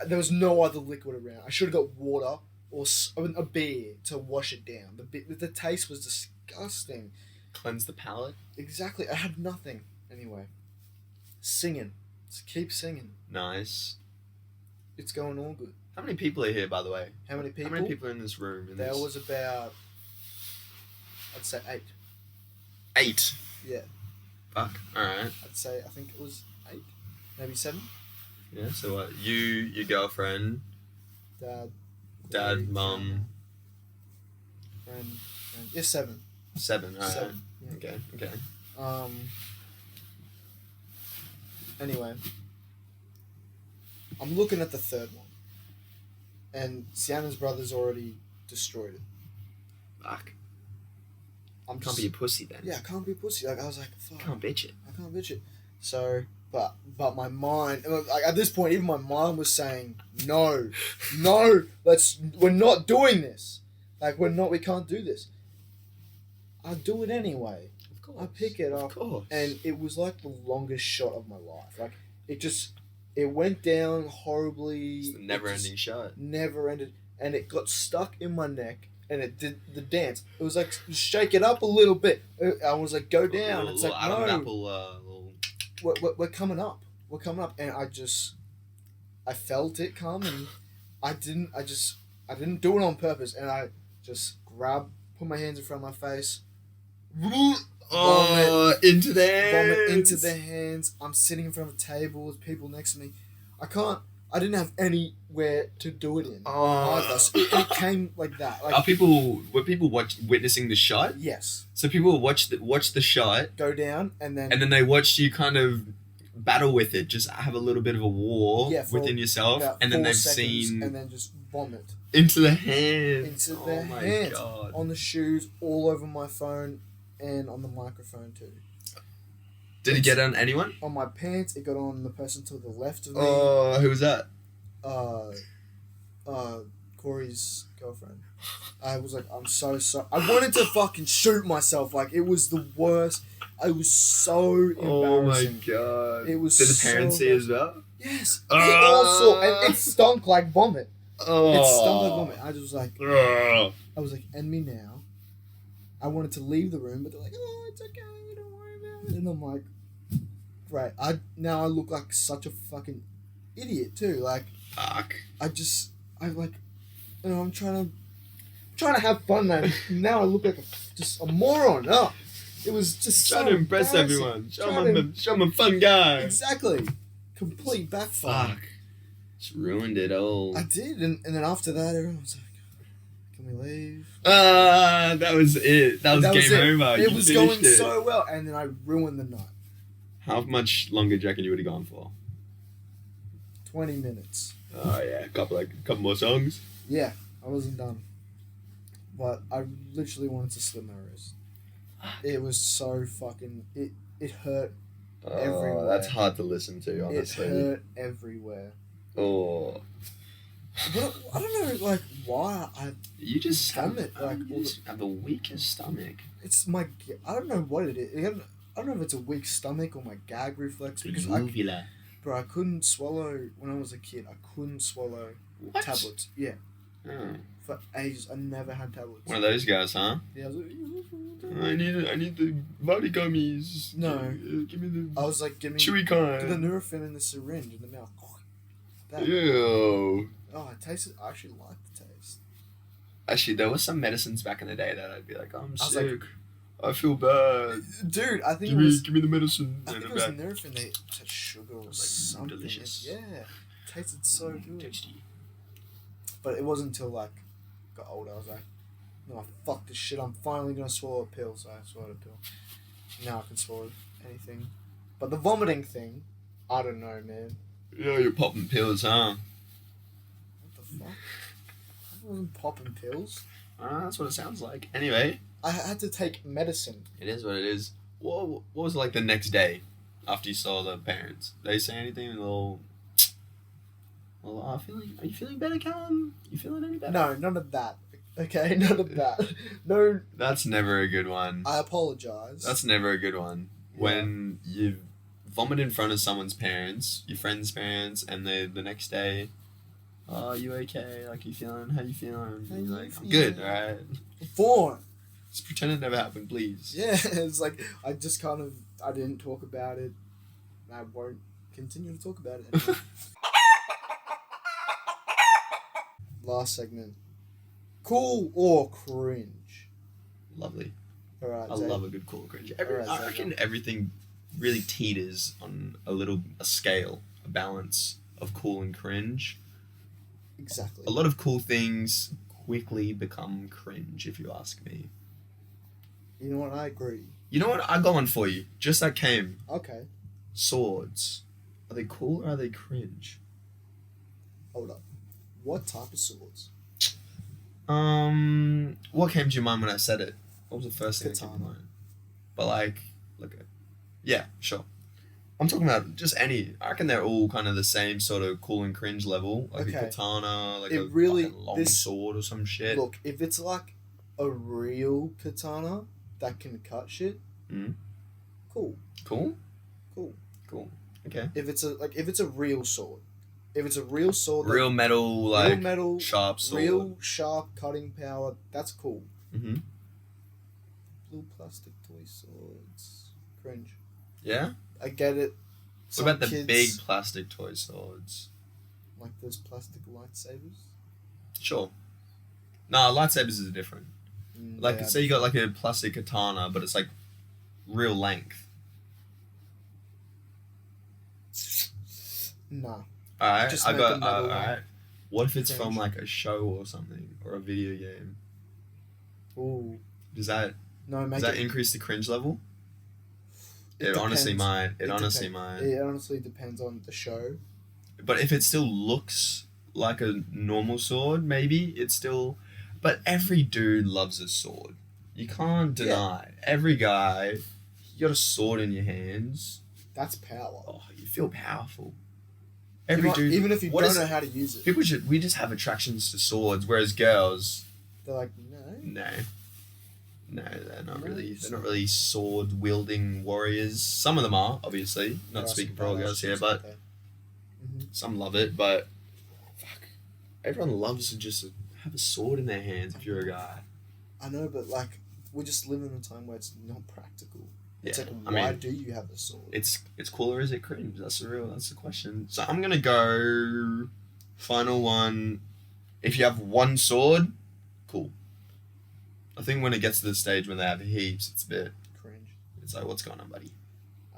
There was no other liquid around. I should have got water or a beer to wash it down. The taste was disgusting. Cleanse the palate. Exactly. I had nothing. Anyway, singing. Just keep singing. Nice. It's going all good. How many people are here, by the way? How many people? How many people are in this room? There was about, I'd say 8. 8? Yeah. Fuck. Alright. I think it was 8. Maybe 7. Yeah, so what? You, your girlfriend, Dad, Mum. Friend. Yeah, 7. 7, alright. 7. Yeah. Okay. Anyway, I'm looking at the third one, and Sienna's brother's already destroyed it. Fuck. I'm Can't be a pussy then. Yeah, I can't be a pussy. Like, I was like, fuck. Can't bitch it. I can't bitch it. So, but my mind, like at this point, even my mind was saying, no, we're not doing this. Like, we can't do this. I'll do it anyway. Of course. I pick it up. Of course. And it was like the longest shot of my life. Like, it went down horribly. It's the never-ending shot. Never ended. And it got stuck in my neck. And it did the dance. It was like, shake it up a little bit. I was like, go down. It's like, no. We're coming up. We're coming up. And I felt it come, and I didn't do it on purpose. And I just put my hands in front of my face. Vomit into the hands. Vomit into the hands. I'm sitting in front of a table with people next to me. I didn't have anywhere to do it in. Either. So it came like that. Like, were people witnessing the shot? Yes. So people watched the shot, go down, and then they watched you kind of battle with it, just have a little bit of a war within yourself, and then they've seen and then just vomit into the hands. Hands, God. on the shoes, all over my phone, and on the microphone too. Did it get on anyone? On my pants, it got on the person to the left of me. Oh, who was that? Corey's girlfriend. I was like, I'm so sorry. I wanted to fucking shoot myself. Like, it was the worst. I was so embarrassing. Oh my god. It was. Did the parents see as well? Yes. They all saw, and it stunk like vomit. Oh. It stunk like vomit. I was like, end me now. I wanted to leave the room, but they're like, oh, it's okay, don't worry about it. And I'm like, great. Now I look like such a fucking idiot too. Like, fuck. I'm trying to have fun, man. Now I look like just a moron. Oh, it was just trying to impress everyone. Show I'm a fun guy. Exactly. Complete backfire. Fuck. Just ruined it all. I did, and then after that, everyone was like, "Can we leave?" That was it. That was game over. It was going so well, and then I ruined the night. How much longer do you reckon you would have gone for? 20 minutes. Oh yeah, a couple more songs. Yeah, I wasn't done, but I literally wanted to slit my wrist. It was so fucking. It hurt everywhere. That's hard to listen to, honestly. It hurt everywhere. Oh. But I don't know, like, why You just vomit. Have the weakest stomach. It's my. I don't know what it is. I don't know if it's a weak stomach or my gag reflex, because I couldn't swallow when I was a kid. I couldn't swallow tablets. Yeah. Oh. For ages, I never had tablets. One of those guys, huh? Yeah, I was like, I need the body gummies. No. Give me the. I was like, give me chewy the kind. Nurofen in the syringe in the mouth. That. Ew. Oh, it tasted. I actually like the taste. Actually, there were some medicines back in the day that I'd be like, I'm was sick. I feel bad. Dude, I think Give me the medicine. I think it was Nurofen. They had sugar or something. Delicious. Yeah, it tasted so good. Tasty. But it wasn't until like got older I was like, no, fuck this shit. I'm finally gonna swallow a pill. So I swallowed a pill. Now I can swallow anything. But the vomiting thing, I don't know, man. Yeah, you're popping pills, huh? What the fuck? I wasn't popping pills. That's what it sounds like. Anyway. I had to take medicine. It is what it is. What was it like the next day after you saw the parents? Did they say anything? Well, are you feeling better, Callum? You feeling any better? No, none of that. Okay, none of that. No. That's never a good one. I apologize. That's never a good one. Yeah. When you vomit in front of someone's parents, your friend's parents, and the next day, oh, you okay? Like, you feeling? How you feeling? And you're like, I'm good, alright? Fine. Just pretend it never happened, please. Yeah, it's like, I didn't talk about it. I won't continue to talk about it anymore. Last segment. Cool or cringe? Lovely. Alright, I love a good cool or cringe. I reckon everything really teeters on a scale, a balance of cool and cringe. Exactly. A lot of cool things quickly become cringe, if you ask me. You know what? I agree. You know what? I got one for you. Just that came. Okay. Swords. Are they cool or are they cringe? Hold up. What type of swords? What came to your mind when I said it? What was the first thing that came to mind? But like, look at, yeah, sure. I'm talking about just any. I reckon they're all kind of the same sort of cool and cringe level, like a katana, like a fucking long sword or some shit. Look, if it's like a real katana that can cut shit, cool. Cool. Cool. Cool. Okay. If it's a real sword. If it's a real sword, real metal, like real metal, sharp sword, real sharp cutting power, that's cool. Mm-hmm. Blue plastic toy swords, cringe. Yeah, I get it. What about the big plastic toy swords? Like those plastic lightsabers? Sure. Nah, lightsabers is different. Like, say you got like a plastic katana, but it's like real length. Nah. Alright, alright. What if it's from like a show or something, or a video game? Ooh. Does that increase the cringe level? It honestly might. It honestly might. It honestly depends on the show. But if it still looks like a normal sword, maybe it's still. But every dude loves a sword. You can't deny. Yeah. Every guy, you got a sword in your hands. That's power. Oh, you feel powerful. Dude, even if you don't know how to use it. We just have attractions to swords, whereas girls, they're like, no, they're not really. They're not really sword wielding warriors. Some of them are, obviously. Not speaking for all girls here, but some love it. But fuck, everyone loves to just have a sword in their hands if you're a guy. I know, but like, we just live in a time where it's not practical. It's like, why do you have a sword? It's cool or is it cringe? That's the question. So I'm gonna go final one. If you have one sword, cool. I think when it gets to the stage when they have heaps, it's a bit cringe. It's like, what's going on, buddy?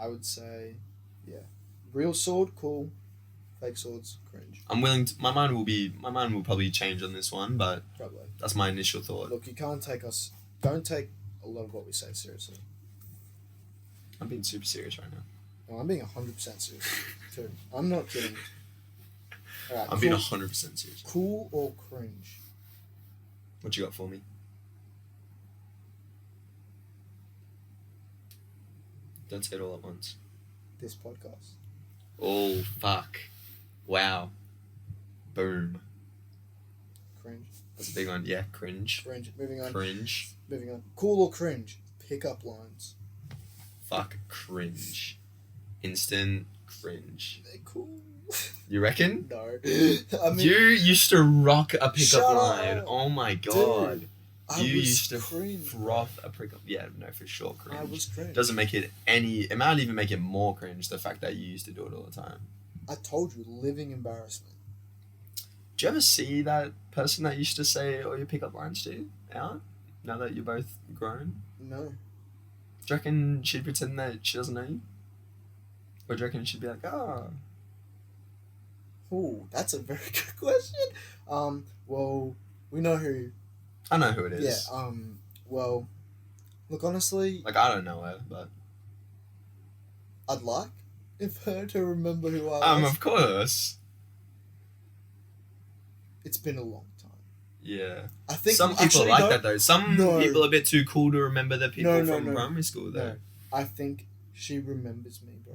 I would say, yeah, real sword, cool. Fake swords, cringe. I'm willing to. My mind will probably change on this one, but probably that's my initial thought. Look, you can't take us. Don't take a lot of what we say seriously. I'm being super serious right now. No, I'm being 100% serious too. I'm not kidding. Right, I'm being 100% serious. Cool or cringe? What you got for me? Don't say it all at once. This podcast. Oh, fuck. Wow. Boom. Cringe. That's a big one. Yeah, cringe. Cringe. Moving on. Cringe. Moving on. Cool or cringe? Pickup lines. Fuck, cringe. Instant cringe. They're cool. You reckon? No. I mean, you used to rock a pickup line. Oh my god. Dude, you used to froth a pickup. Yeah, no, for sure, cringe. I was cringe. Doesn't make it any. It might even make it more cringe, the fact that you used to do it all the time. I told you, living embarrassment. Do you ever see that person that used to say all your pickup lines to you out? Now that you're both grown? No. Do you reckon she'd pretend that she doesn't know you? Or do you reckon she'd be like, oh... Oh, that's a very good question. Well, we know who. I know who it is. Yeah, well, look, honestly... Like, I don't know her, but... I'd like if her to remember who I was. Of course. It's been a long time. Yeah. I think some people actually, like no, that, though. Some people are a bit too cool to remember the people from no. primary school, though. No. I think she remembers me, bro.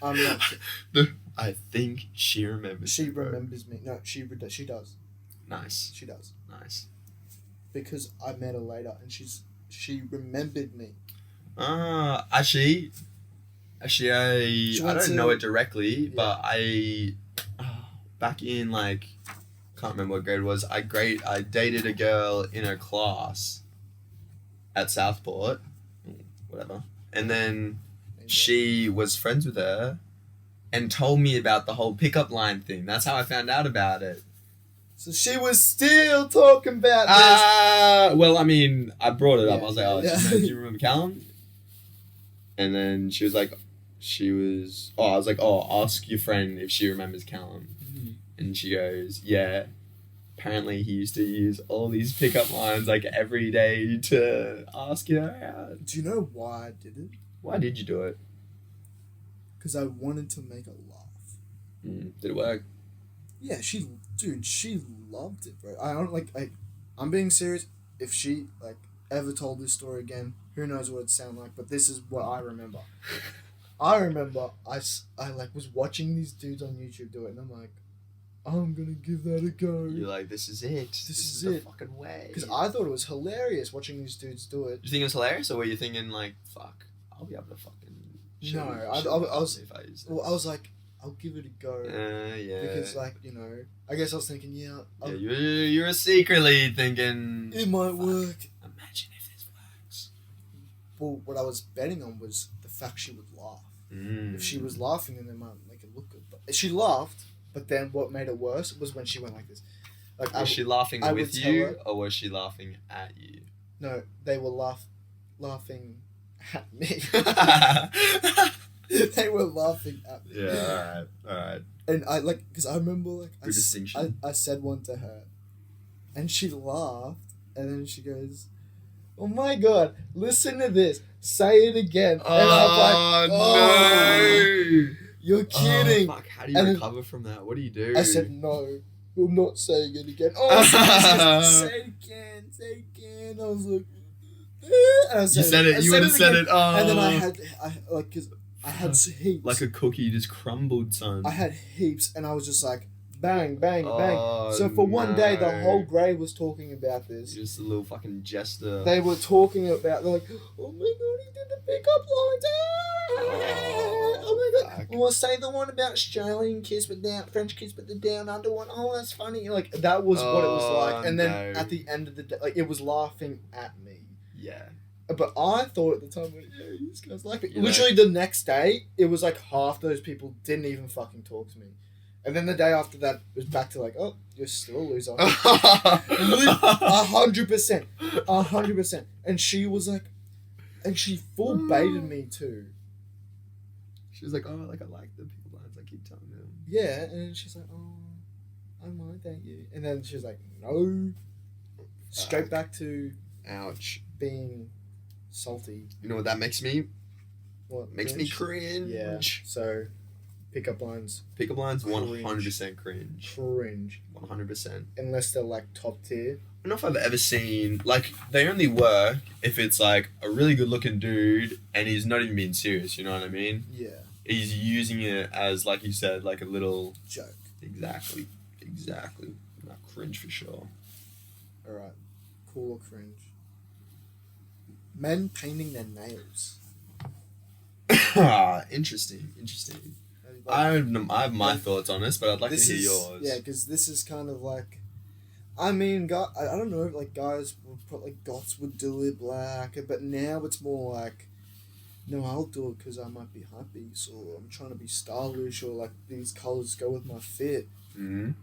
I'm not kidding. I think she remembers She you, bro. remembers me. No, she does. Nice. She does. Nice. Because I met her later and she remembered me. Actually, I don't know it directly, Yeah. but back in like, can't remember what grade it was. I dated a girl in her class at Southport, whatever, and then she was friends with her and told me about the whole pickup line thing. That's how I found out about it. So she was still talking about this. Well, I mean, I brought it up. I was like, Yeah. do you remember Callum? And then she was like, I was like, ask your friend if she remembers Callum. Mm-hmm. And she goes, yeah. Apparently he used to use all these pickup lines like every day to ask her out. Do you know why I did it? Why did you do it? Because I wanted to make her laugh. Did it work? Yeah, she loved it, bro. I'm being serious. If she ever told this story again, who knows what it'd sound like, but this is what I remember. I remember I was watching these dudes on YouTube do it, and I'm like, I'm gonna give that a go. You're like, this is it. This is the fucking way. Because I thought it was hilarious watching these dudes do it. Did you think it was hilarious, or were you thinking like, fuck, I'll be able to fucking... I was like, I'll give it a go. Yeah. Because I guess I was thinking, you were secretly thinking... it might work. Imagine if this works. Well, what I was betting on was the fact she would laugh. If she was laughing, then they might make it look good. But she laughed, but then what made it worse was when she went like this. Was she laughing with you, or was she laughing at you? No, they were laughing at me. They were laughing at me. Yeah, alright. And because I remember distinction. I said one to her, and she laughed, and then she goes, "Oh my god, listen to this, say it again." And I'm like, no! You're kidding. Fuck, how do you recover from that? What do you do? I said, "No, I'm not saying it again." Oh, say it again. I was like, and I said you would have said it. Oh. And then I had heaps. Like a cookie just crumbled, son. I had heaps, and I was just like, bang, bang, Oh, bang. So for one day, the whole grade was talking about this. Just a little fucking jester. They were talking about, they're like, oh my god, he did the pickup lines. Oh my god. Well, say the one about Australian kiss, but down, French kiss, but the down under one. Oh, that's funny. That was what it was like. And then at the end of the day, it was laughing at me. Yeah. But I thought at the time, these guys like it. Literally the next day, it was like half those people didn't even fucking talk to me. And then the day after that, it was back to oh, you're still a loser. 100%. And she was like, and she full baited me too. She was like, oh, I like the people lines, I keep telling them. Yeah, and she's like, oh, I might thank you. And then she was like, no. Straight back to... Ouch. Being salty. You know what that makes me? What? Makes me cringe. Yeah. So, pickup lines. Pickup lines, Cringe. 100% cringe. Cringe. 100%. Unless they're top tier. I don't know if I've ever seen, they only work if it's a really good looking dude and he's not even being serious, you know what I mean? Yeah. He's using it as, like you said, a little... joke. Exactly. Not cringe for sure. Alright. Cool or cringe? Men painting their nails. Interesting. I have my thoughts on this, but I'd like to hear yours. Yeah, because this is kind of I mean, I don't know, guys would probably, goths would do it black, but now it's more No, I'll do it because I might be hypebeast or I'm trying to be stylish or like these colors go with my fit. And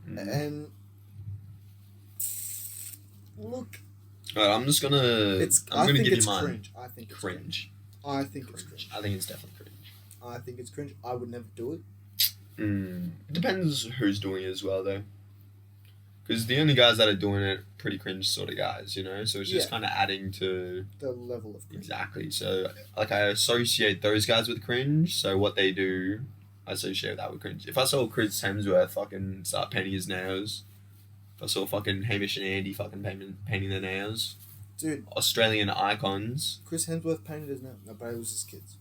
look, alright, I'm just gonna. I gonna think give it's you mine. cringe. I think it's Cringe. I think it's cringe. I think it's definitely cringe. I think it's cringe. I would never do it. It depends who's doing it as well, though. Because the only guys that are doing it, pretty cringe sort of guys, you know? So it's just kind of adding to... the level of cringe. Exactly. So, like, I associate those guys with cringe, so what they do, I associate that with cringe. If I saw Chris Hemsworth fucking start painting his nails, if I saw fucking Hamish and Andy fucking painting their nails... Dude. Australian icons. Chris Hemsworth painted his nail. No, but it was his kids.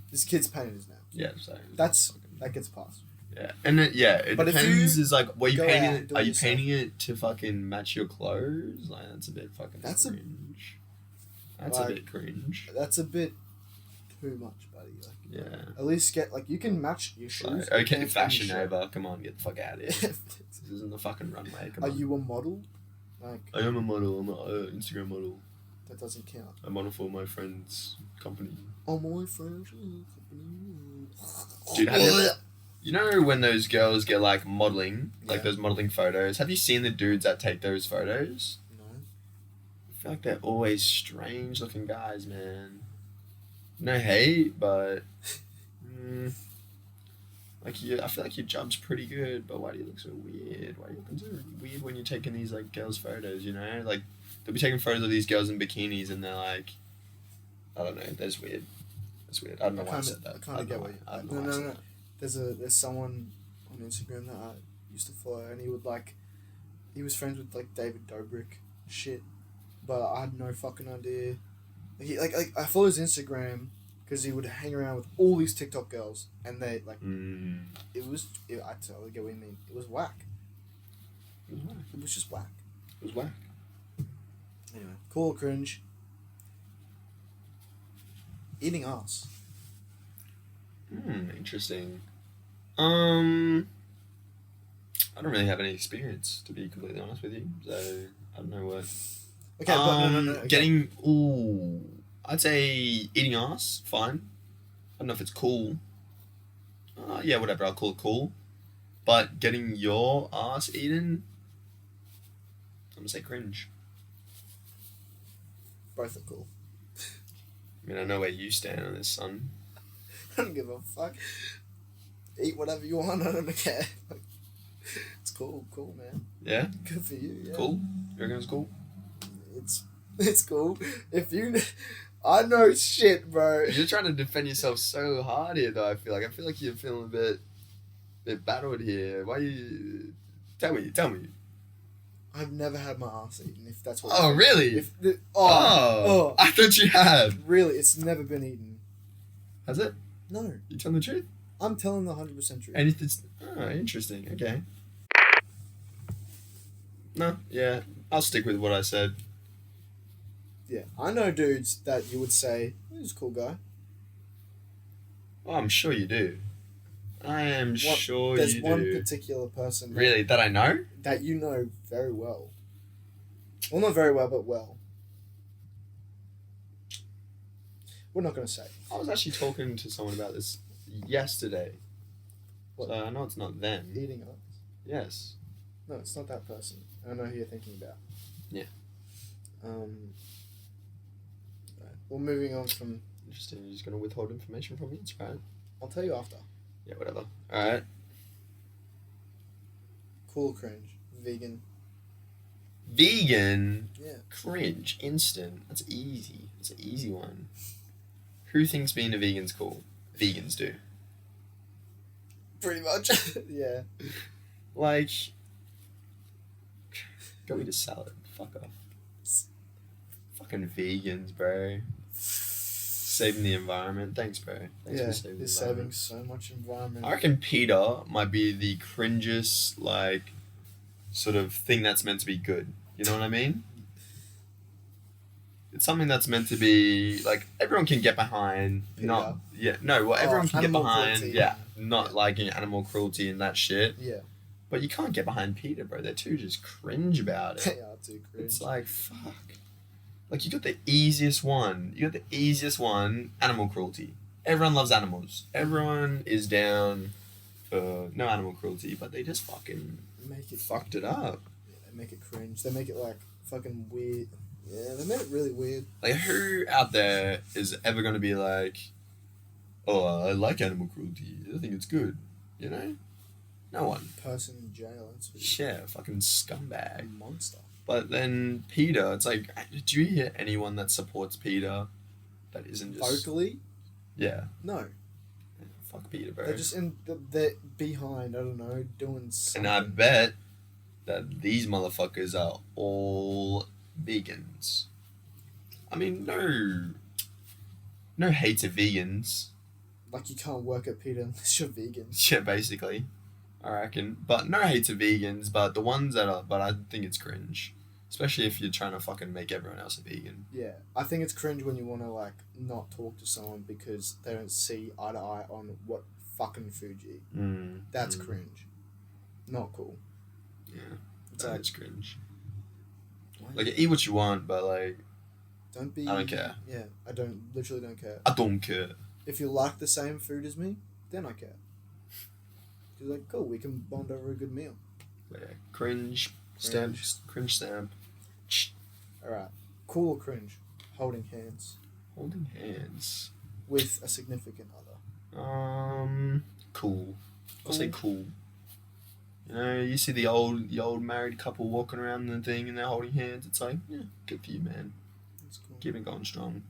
His kids painted his nail. Yeah, so... That gets passed. Yeah, and it depends. Is like, what you painting it? Are you painting it to fucking match your clothes? Like, that's a bit fucking cringe. That's a bit cringe. That's a bit too much, buddy. Like, yeah. At least get you can match your shoes. Like, okay, Fashion Nova, come on, get the fuck out of here. This isn't the fucking runway. Come on. Are you a model? Like, I am a model. I'm an Instagram model. That doesn't count. I model for my friend's company. Oh, my friend's company. Dude, you know when those girls get like modeling, like those modeling photos? Have you seen the dudes that take those photos? No. I feel like they're always strange looking guys, man. No hate, but I feel like your job's pretty good, but why do you look so weird? Why are you looking so weird when you're taking these like girls' photos? You know, like they'll be taking photos of these girls in bikinis, and they're like, I don't know, that's weird. That's weird. I don't know why I said that. I kind of get what you. No. There's someone on Instagram that I used to follow, and he was friends with like David Dobrik, shit, but I had no fucking idea. Like I follow his Instagram because he would hang around with all these TikTok girls, and they like I totally get what you mean. It was whack. It was just whack. It was whack. Anyway, cool, cringe. Eating ass. Interesting. I don't really have any experience, to be completely honest with you. So I don't know what. Okay, but no. Okay. I'd say eating ass, fine. I don't know if it's cool. Yeah, whatever. I'll call it cool. But getting your ass eaten, I'm gonna say cringe. Both are cool. I mean, I know where you stand on this, son. I don't give a fuck. Eat whatever you want. I don't care. It's cool, man. Yeah. Good for you. Yeah. Cool. You reckon it's cool? It's cool. I know shit, bro. You're trying to defend yourself so hard here, though. I feel like you're feeling a bit battled here. Why you? Tell me. I've never had my ass eaten. If that's what. Oh really? Oh! I thought you had. Really, it's never been eaten. Has it? No. You telling the truth? I'm telling the 100% truth. And it's interesting. Okay. No, yeah, I'll stick with what I said. Yeah, I know dudes that you would say, he's a cool guy. Oh, I'm sure you do. I am sure you do. There's one particular person. Really? That I know? That you know very well. Well, not very well, but well. We're not going to say. I was actually talking to someone about this yesterday. What? So I know it's not them. Eating us? Yes. No, it's not that person. I know who you're thinking about. Yeah. Right. Well, moving on from... Interesting. You're just going to withhold information from me? It's right. I'll tell you after. Yeah, whatever. Alright. Cool, cringe. Vegan. Vegan? Yeah. Cringe. Instant. That's easy. It's an easy one. Who thinks being a vegan's cool? Vegans do. Pretty much. Yeah. Like... Go eat a salad. Fuck off. Fucking vegans, bro. Saving the environment. Thanks, bro. Thanks for saving the environment. Saving so much environment. I reckon Peter might be the cringest, like, sort of thing that's meant to be good. You know what I mean? It's something that's meant to be, like, everyone can get behind. Peter. Everyone can get behind. Cruelty. Not liking animal cruelty and that shit. Yeah. But you can't get behind Peter, bro. They're too just cringe about it. They are too cringe. It's like, fuck. Like, you got the easiest one. Animal cruelty. Everyone loves animals. Everyone is down for no animal cruelty, but they just fucking fucked it up. Yeah, they make it cringe. They make it, like, fucking weird. Yeah, they made it really weird. Like, who out there is ever going to be like, oh, I like animal cruelty. I think it's good. You know? No one. Person in jail. That's what Yeah, fucking scumbag. monster. But then PETA, it's like, do you hear anyone that supports PETA that isn't just... Vocally? Yeah. No. Fuck PETA, bro. They're just they're behind, I don't know, doing something. And I bet that these motherfuckers are all vegans. I mean, no hate to vegans. Like, you can't work at PETA unless you're vegan. Yeah, basically, I reckon. But no hate to vegans, but the ones that are... But I think it's cringe. Especially if you're trying to fucking make everyone else a vegan. Yeah, I think it's cringe when you want to, like, not talk to someone because they don't see eye to eye on what fucking food you eat. That's cringe. Not cool. Yeah, it's like, it's cringe. Like, eat what you want, but, like... Don't be... I don't care. Yeah, literally don't care. I don't care. If you like the same food as me, then I care. You're like, cool, we can bond over a good meal. Yeah, cringe stamp. Alright. Cool or cringe? Holding hands. Holding hands. With a significant other. Cool. I'll say cool. You know, you see the old married couple walking around the thing and they're holding hands. It's like, yeah, good for you, man. That's cool. Keep it going strong.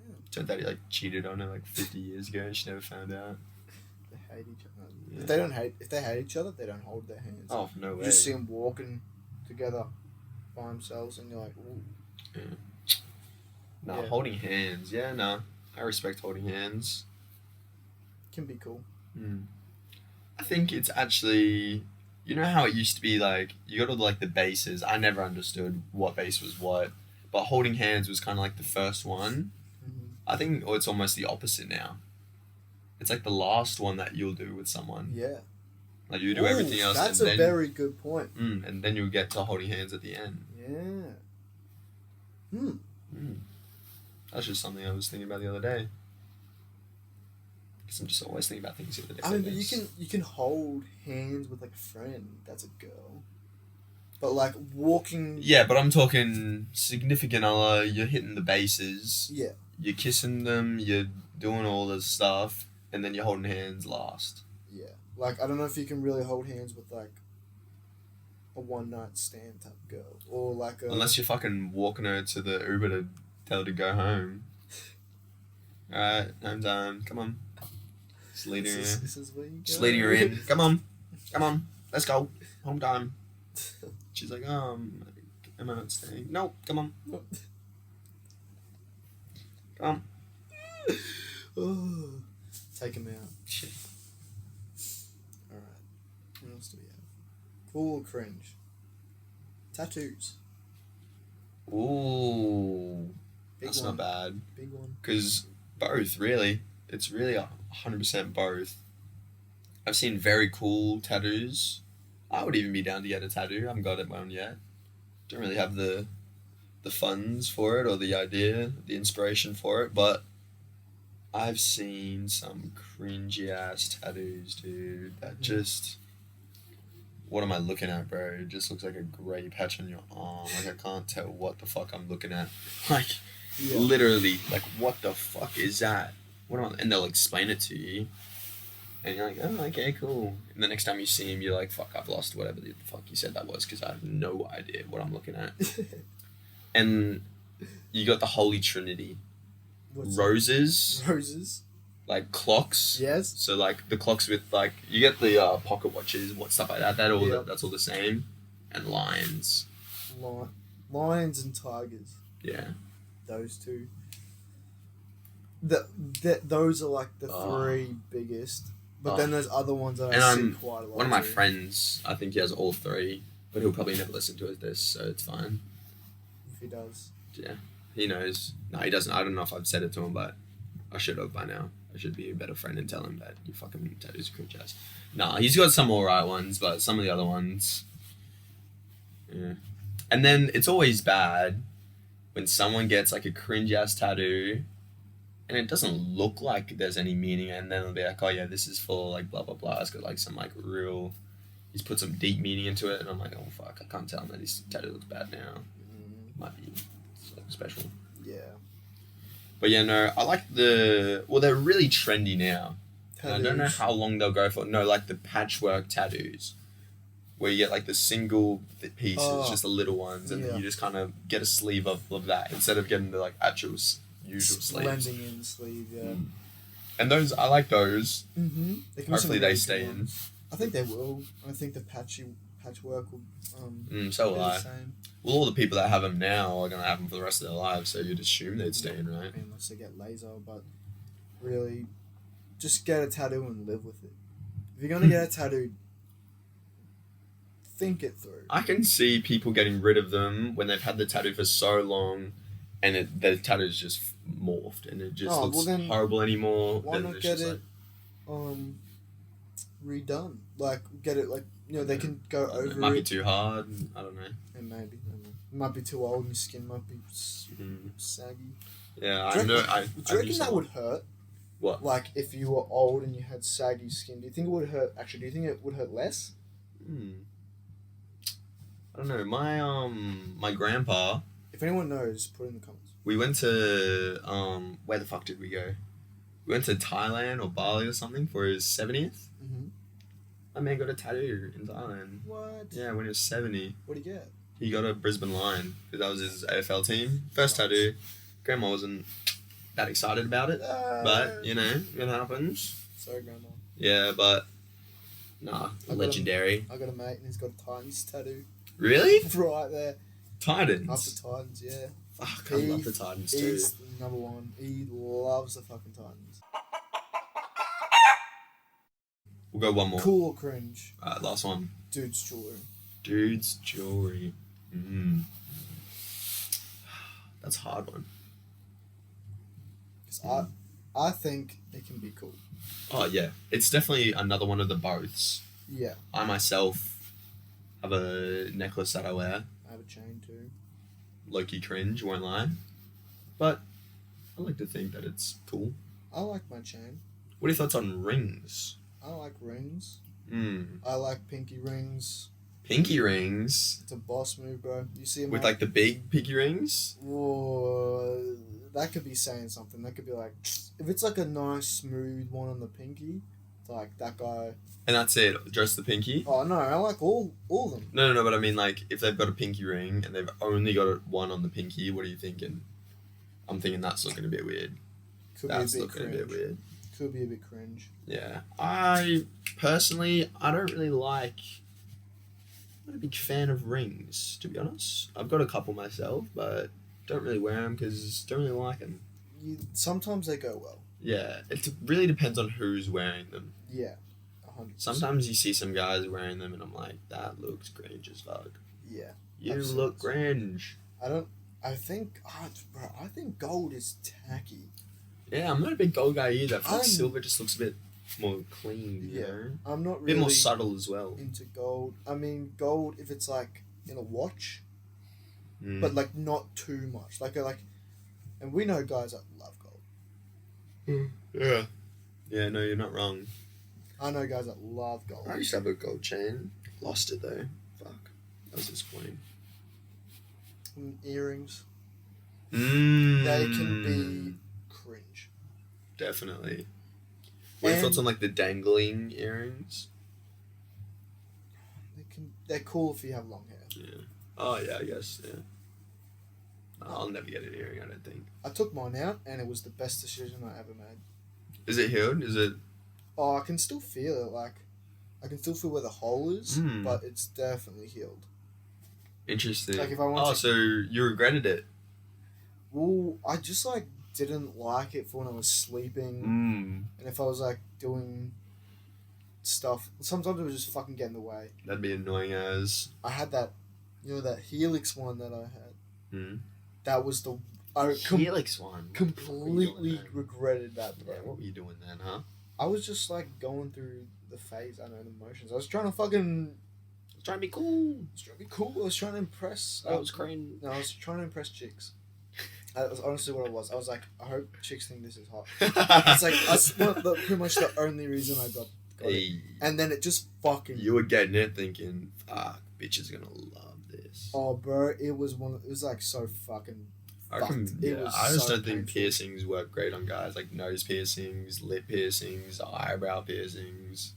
Yeah. Turned out he like cheated on her like 50 years ago and she never found out. They hate each other. Yeah. If they hate each other, they don't hold their hands. Oh, no way. You just see them walking together by themselves and you're like, ooh. Yeah. No, Yeah. holding hands. Yeah, no. I respect holding hands. Can be cool. I think it's actually... You know how it used to be like, you got all like the bases. I never understood what base was what. But holding hands was kind of like the first one. I think it's almost the opposite now. It's like the last one that you'll do with someone. Yeah. Like you do everything else. That's and a very good point. And then you'll get to holding hands at the end. Yeah. That's just something I was thinking about the other day. Because I'm just always thinking about things the other day. I mean, but you can hold hands with like a friend that's a girl. But like walking... Yeah, but I'm talking significant other, you're hitting the bases. Yeah. You're kissing them, you're doing all this stuff, and then you're holding hands last. Yeah. Like, I don't know if you can really hold hands with like a one-night stand type girl. Or like a... Unless you're fucking walking her to the Uber to tell her to go home. Alright, home time, come on. Just lead her in. This is where you go. Just leading her in. Come on, let's go. Home time. She's like, am I not staying? No, come on. Come on. Take him out. Shit. Alright. What else do we have? Cool or cringe? Tattoos. Ooh. Big That's one. not bad. Big one. Because both, really. It's really 100% both. I've seen very cool tattoos. I would even be down to get a tattoo. I haven't got one yet. Don't really have the funds for it or the idea, the inspiration for it, but I've seen some cringy ass tattoos, dude. That just... What am I looking at, bro? It just looks like a grey patch on your arm. Like, I can't tell what the fuck I'm looking at. Like, literally, like, what the fuck is that? What am I... And they'll explain it to you. And you're like, oh, okay, cool. And the next time you see him, you're like, fuck, I've lost whatever the fuck you said that was because I have no idea what I'm looking at. And you got the Holy Trinity. What's Roses. Roses. Like clocks. Yes. So like the clocks with like, you get the pocket watches, stuff like that. That's all the same. And lions. Lions and tigers. Yeah. Those two. Those are like the three biggest. But then there's other ones that I see quite a lot. One of my friends, I think he has all three, but he'll probably never listen to this, so it's fine. If he does. Yeah, he knows. No, he doesn't. I don't know if I've said it to him, but I should have by now. I should be a better friend and tell him that you fucking tattoos are cringe ass. Nah, he's got some alright ones, but some of the other ones, yeah. And then it's always bad when someone gets like a cringe ass tattoo and it doesn't look like there's any meaning, and then they'll be like, oh yeah, this is for like blah blah blah. It's got like some like real. He's put some deep meaning into it, and I'm like, oh fuck, I can't tell him that his tattoo looks bad now. Might be like special. Yeah. But yeah, no, I like they're really trendy now. And I don't know how long they'll go for. No, like the patchwork tattoos, where you get like the single pieces, just the little ones, and then you just kind of get a sleeve of that instead of getting the like actual usual sleeves. Blending in the sleeve, yeah. And those, I like those. Mm-hmm. Hopefully they stay in. I think they will. I think the patchwork will. So will I. Same. Well, all the people that have them now are gonna have them for the rest of their lives, so you'd assume they'd stay in, right? Unless they get laser, but really, just get a tattoo and live with it. If you're gonna get a tattoo, think it through. I can see people getting rid of them when they've had the tattoo for so long, and the tattoo's just morphed, and it just looks horrible anymore. Why not get it, redone? Like get it like they can go over it. Might be too hard. I don't know. It may be. It might be too old, and your skin might be saggy. Yeah, I know. Do you reckon that would hurt? What? Like if you were old and you had saggy skin, do you think it would hurt? Actually, do you think it would hurt less? I don't know. My grandpa. If anyone knows, put it in the comments. We went to where the fuck did we go? We went to Thailand or Bali or something for his 70th. My man got a tattoo in Thailand. What? Yeah, when he was 70. What did he get? He got a Brisbane Lion because that was his AFL team. First tattoo. Grandma wasn't that excited about it, but it happens. Sorry, Grandma. Yeah, but legendary. I got a mate and he's got a Titans tattoo. Really? Right there. Titans. After Titans, yeah. Fuck, I love the Titans too. He's number one. He loves the fucking Titans. We'll go one more. Cool or cringe? Alright, last one. Dude's jewelry. Dude's jewelry. That's a hard one. Because I think it can be cool. Oh yeah, it's definitely another one of the boths. Yeah. I myself have a necklace that I wear. I have a chain too. Low-key cringe, won't lie. But I like to think that it's cool. I like my chain. What are your thoughts on rings? I like rings. I like pinky rings. Pinky rings? It's a boss move, bro. You see them with like the big pinky rings? Whoa, that could be saying something. That could be like, if it's like a nice smooth one on the pinky, it's like that guy. And that's it, just the pinky? Oh no, I like all of them. No, but I mean like, if they've got a pinky ring and they've only got one on the pinky, what are you thinking? I'm thinking that's looking a bit weird. That's looking a bit weird. Could be a bit cringe. Yeah. I personally, I don't really like... I'm not a big fan of rings, to be honest. I've got a couple myself, but don't really wear them because don't really like them. Sometimes they go well. Yeah, it really depends on who's wearing them. Yeah, 100%. Sometimes you see some guys wearing them and I'm like, that looks cringe as fuck. Yeah. You look cringe. I think gold is tacky. Yeah, I'm not a big gold guy either. I feel like silver just looks a bit more clean, you know? I'm not really... a bit more subtle as well. Into gold. I mean, gold, if it's like in a watch, but like not too much. And we know guys that love gold. Yeah. Yeah, no, you're not wrong. I know guys that love gold. I used to have a gold chain. Lost it though. Fuck. That was disappointing. Earrings. They can be cringe. Definitely. What are your thoughts on like the dangling earrings? They're cool if you have long hair. Yeah. Oh yeah, I guess, yeah. I'll never get an earring, I don't think. I took mine out and it was the best decision I ever made. Is it healed? Is it... Oh, I can still feel it, like... I can still feel where the hole is, but it's definitely healed. Interesting. Like if I want so you regretted it? Well, I just like didn't like it for when I was sleeping, and if I was like doing stuff, sometimes it would just fucking get in the way. That'd be annoying as. I had that, that Helix one that I had. That was the Helix one. Completely regretted that, bro. Yeah, what were you doing then, huh? I was just like going through the phase. I know the emotions. I was trying to fucking. Trying to be cool. I was trying to be cool. I was trying to impress. That was cringe. No, I was trying to impress chicks. That was honestly what it was. I was like, I hope chicks think this is hot. It's like that's pretty much the only reason I got it. Hey, And then it just fucking. you were getting it thinking, fuck, bitch is gonna love this. Oh, bro, it was like so fucking. I reckon, fucked. It was I just so don't think painful. piercings work great on guys. Like nose piercings, lip piercings, eyebrow piercings.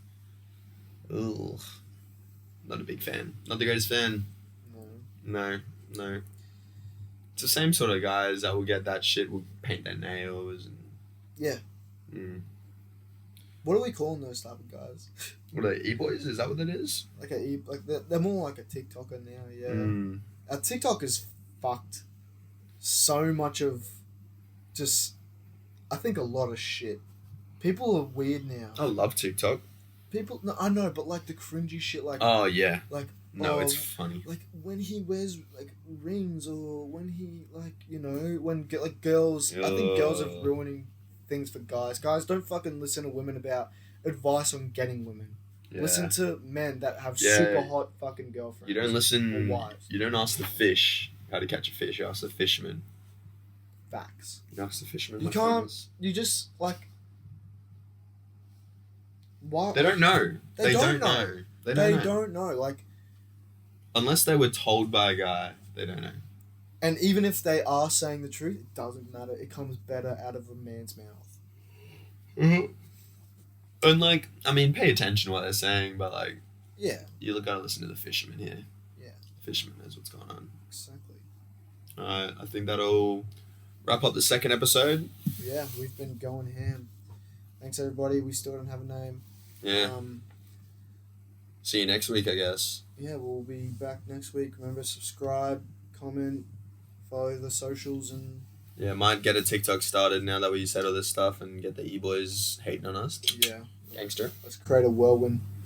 Ugh. Not a big fan. Not the greatest fan. No. No. It's the same sort of guys that will get that shit, will paint their nails. And, Yeah. Mm. What are we calling those type of guys? What are they, e-boys? Is that what it is? Like they're more like a TikToker now. Yeah. Mm. Our TikTok is fucked. So much of, just, I think a lot of shit. People are weird now. I love TikTok. People, no, I know, but like the cringy shit, like Oh, yeah. like No, it's funny. like when he wears like rings, or when he when like girls. I think girls are ruining things for guys. Guys, don't fucking listen to women about advice on getting women. Yeah. Listen to men that have Yeah. super hot fucking girlfriends. You don't listen. Or wives. You don't ask the fish how to catch a fish. You ask the fisherman. Facts. You ask the fisherman. You my can't. friends. You just like. Why? They don't know. They don't know. They They don't know. don't know. Like, Unless they were told by a guy, they don't know. and even if they are saying the truth, it doesn't matter. It comes better out of a man's mouth. Mm-hmm. And like, I mean, pay attention to what they're saying, but like, Yeah. you gotta listen to the fisherman here. Yeah. The fisherman knows what's going on. Exactly. Alright, I think that'll wrap up the second episode. Yeah, we've been going ham. Thanks everybody. We still don't have a name. Yeah. See you next week, I guess. Yeah, we'll be back next week. Remember, subscribe, comment, follow the socials, and Yeah, might get a TikTok started now that we said all this stuff and get the e-boys hating on us. yeah, Gangster. let's create a whirlwind.